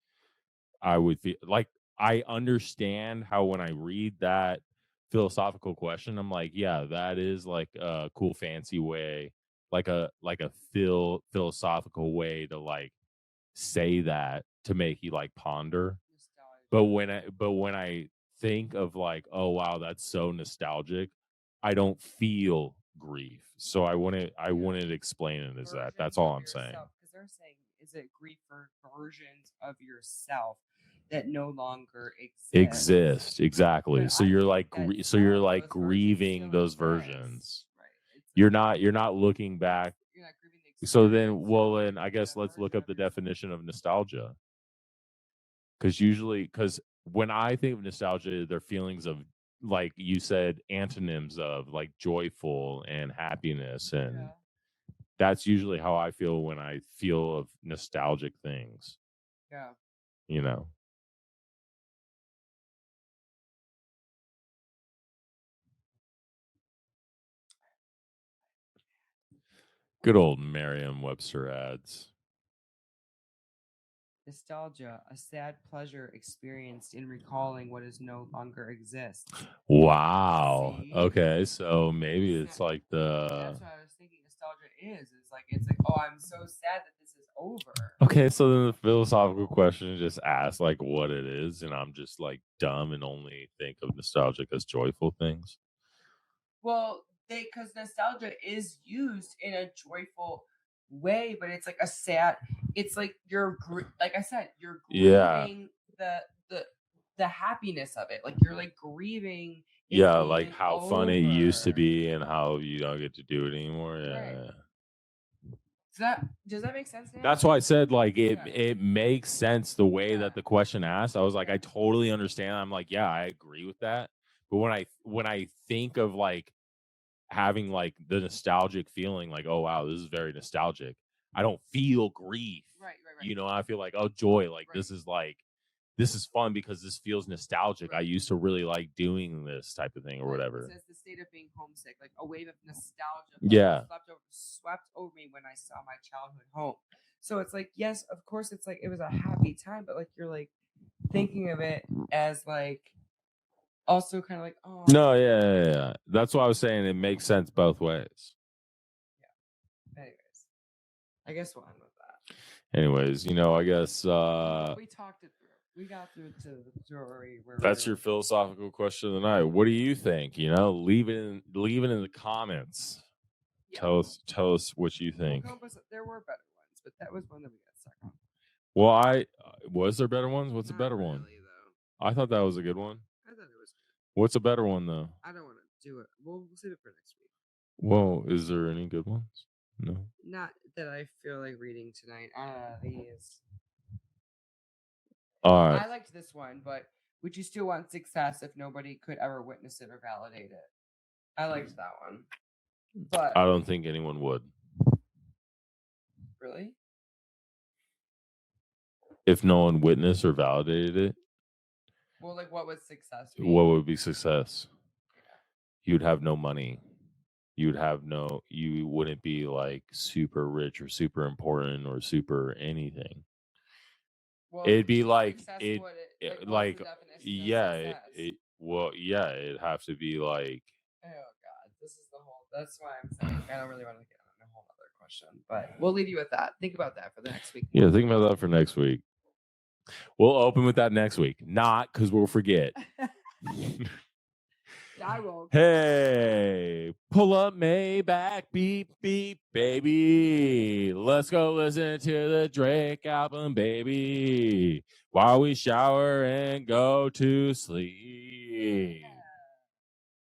I would feel like I understand how when I read that philosophical question, I'm like, yeah, that is like a cool fancy way, like a philosophical way to like say that to make you like ponder. But when I think of like, oh wow, that's so nostalgic, I don't feel grief. So I wouldn't explain it as that. That's all I'm saying. Because they're saying, is it grief for versions of yourself that no longer Exist exactly. But So I you're think like that so you're some of like those versions grieving still those exist. versions. Right. You're not looking back. You're not grieving the So experience, you're then grieving I guess the let's look version up of the yourself. definition of nostalgia. Because when I think of nostalgia, they're feelings of, like you said, antonyms of like joyful and happiness, and Yeah. that's usually how I feel when I feel of nostalgic things. Yeah. You know. Good old Merriam-Webster ads. Nostalgia, a sad pleasure experienced in recalling what is no longer exists. Wow. See? Okay, so maybe it's like That's the. what I was thinking nostalgia is. It's like, oh, I'm so sad that this is over. Okay, so then the philosophical question is just ask like what it is, and I'm just like dumb and only think of nostalgic as joyful things. Well, because nostalgia is used in a joyful way, but it's like a sad. It's like like I said, you're grieving the happiness of it. Like you're like grieving. Yeah, like how fun it used to over. be and how you don't get to do it anymore. Yeah. Right. Does that make sense now? That's why I said like Yeah. it makes sense the way Yeah. that the question asked. I was like, Yeah. I totally understand. I'm like, yeah, I agree with that. But when I think of like having like the nostalgic feeling, like, oh wow, this is very nostalgic, I don't feel grief. Right. You know, I feel like, oh, joy, like Right. this is fun because this feels nostalgic. I used to really like doing this type of thing or whatever. It says the state of being homesick, like a wave of nostalgia swept over me when I saw my childhood home. So it's like, yes, of course, it's like it was a happy time, but like you're like thinking of it as like also kind of like, oh no, yeah. That's why I was saying it makes sense both ways. Yeah. Anyways, I guess we'll end with that. Anyways, you know, I guess we talked it through. We got through to the story where that's your philosophical question of the night. What do you think? You know, leave it in the comments. Yeah. Tell us what you think. There were better ones, but that was one that we got stuck on. Well, was there better ones? What's a better one? Though. I thought that was a good one. I thought it was good. What's a better one though? I don't want to do it. We'll save it for next week. Well, is there any good ones? No. Not that I feel like reading tonight. These. All right. I liked this one, but would you still want success if nobody could ever witness it or validate it? I liked that one. But I don't think anyone would. Really? If no one witnessed or validated it? Well, like what would success be? What would be success? Yeah. You'd have no money. You wouldn't be like super rich or super important or super anything. Well, it'd be like it'd have to be like. Oh God, this is the whole. That's why I'm saying I don't really want to get on a whole other question, but we'll leave you with that. Think about that for the next week. Yeah, think about that for next week. We'll open with that next week, not because we'll forget. I won't. Hey. Pull up Maybach, beep, beep, baby. Let's go listen to the Drake album, baby. While we shower and go to sleep.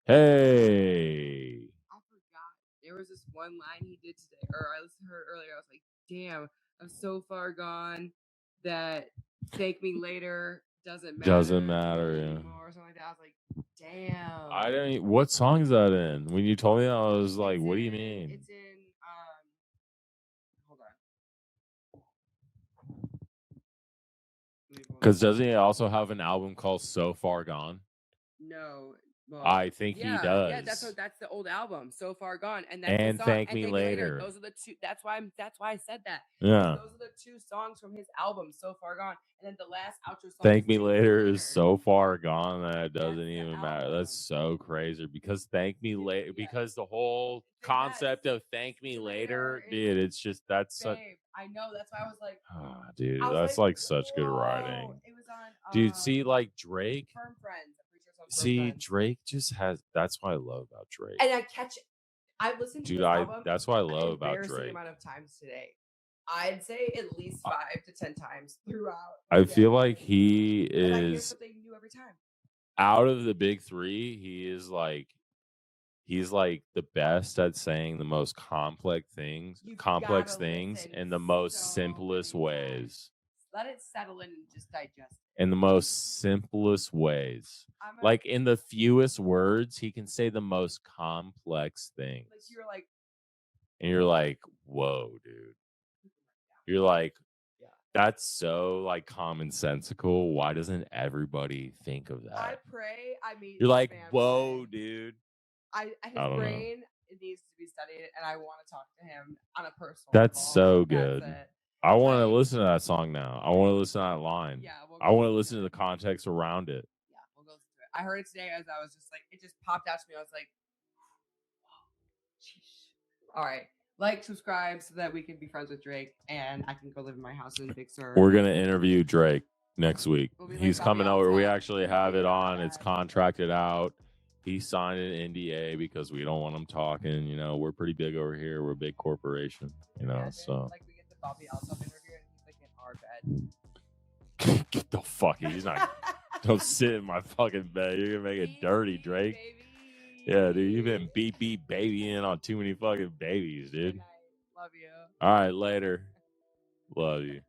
Hey. I forgot. There was this one line he did today, or I listened to her earlier. I was like, damn, I'm so far gone that thank me later doesn't matter. Doesn't matter, anymore, yeah. or something like that. I was like, damn. I don't. What song is that in? When you told me that, I was like, "What do you mean?" It's in. Hold on. Because doesn't he also have an album called "So Far Gone"? No. Well, I think he does. Yeah, that's the old album, So Far Gone, and that's And the song, Thank and Me Thank Later. Those are the two. That's why I said that. Yeah. Those are the two songs from his album, So Far Gone, and then the last outro song. Thank Me Later is so far gone that it doesn't even matter. album. That's so crazy because Thank Me Later, because the whole concept of Thank Me Later, dude, it's just that's such. I know, that's why I was like, dude, that's like such good writing. It was on. Dude, see, like Drake. Firm Friends. I'm pretty sure it's on Firm See, Friends. Drake just has. That's what I love about Drake. And I catch it. I've listened to Dude, this album. that's what I love about embarrassing Drake. Amount of times today. I'd say at least 5 to 10 times throughout. I feel like he And I hear is something new every time. out of the big three. He's like the best at saying the most complex things in the most simplest ways. Let it settle in and just digest it. In the most simplest ways. Like in the fewest words, he can say the most complex things. Like you're like, whoa, dude. You're like, that's so like commonsensical. Why doesn't everybody think of that? I pray. I mean, you're like, whoa, dude. His brain it needs to be studied, and I want to talk to him on a personal That's level. so good. I want to listen to that song now. I want to listen to that line. Yeah, I want to listen to the context around it. Yeah, we'll go listen to it. I heard it today as I was just like, it just popped out to me. I was like, all right. Like, subscribe so that we can be friends with Drake and I can go live in my house in Big Sur. We're going to interview Drake next week. He's coming over. We actually have it on. It's contracted out. He signed an NDA because we don't want him talking. You know, we're pretty big over here. We're a big corporation, you know, so. Like, we get the Bobby Alsop interview and he's like in our bed. Get the fuck. He's not. Don't sit in my fucking bed. You're going to make it dirty, Drake. Baby. Yeah, dude, you've been beep babying on too many fucking babies, dude. Love you. All right, later. Love you.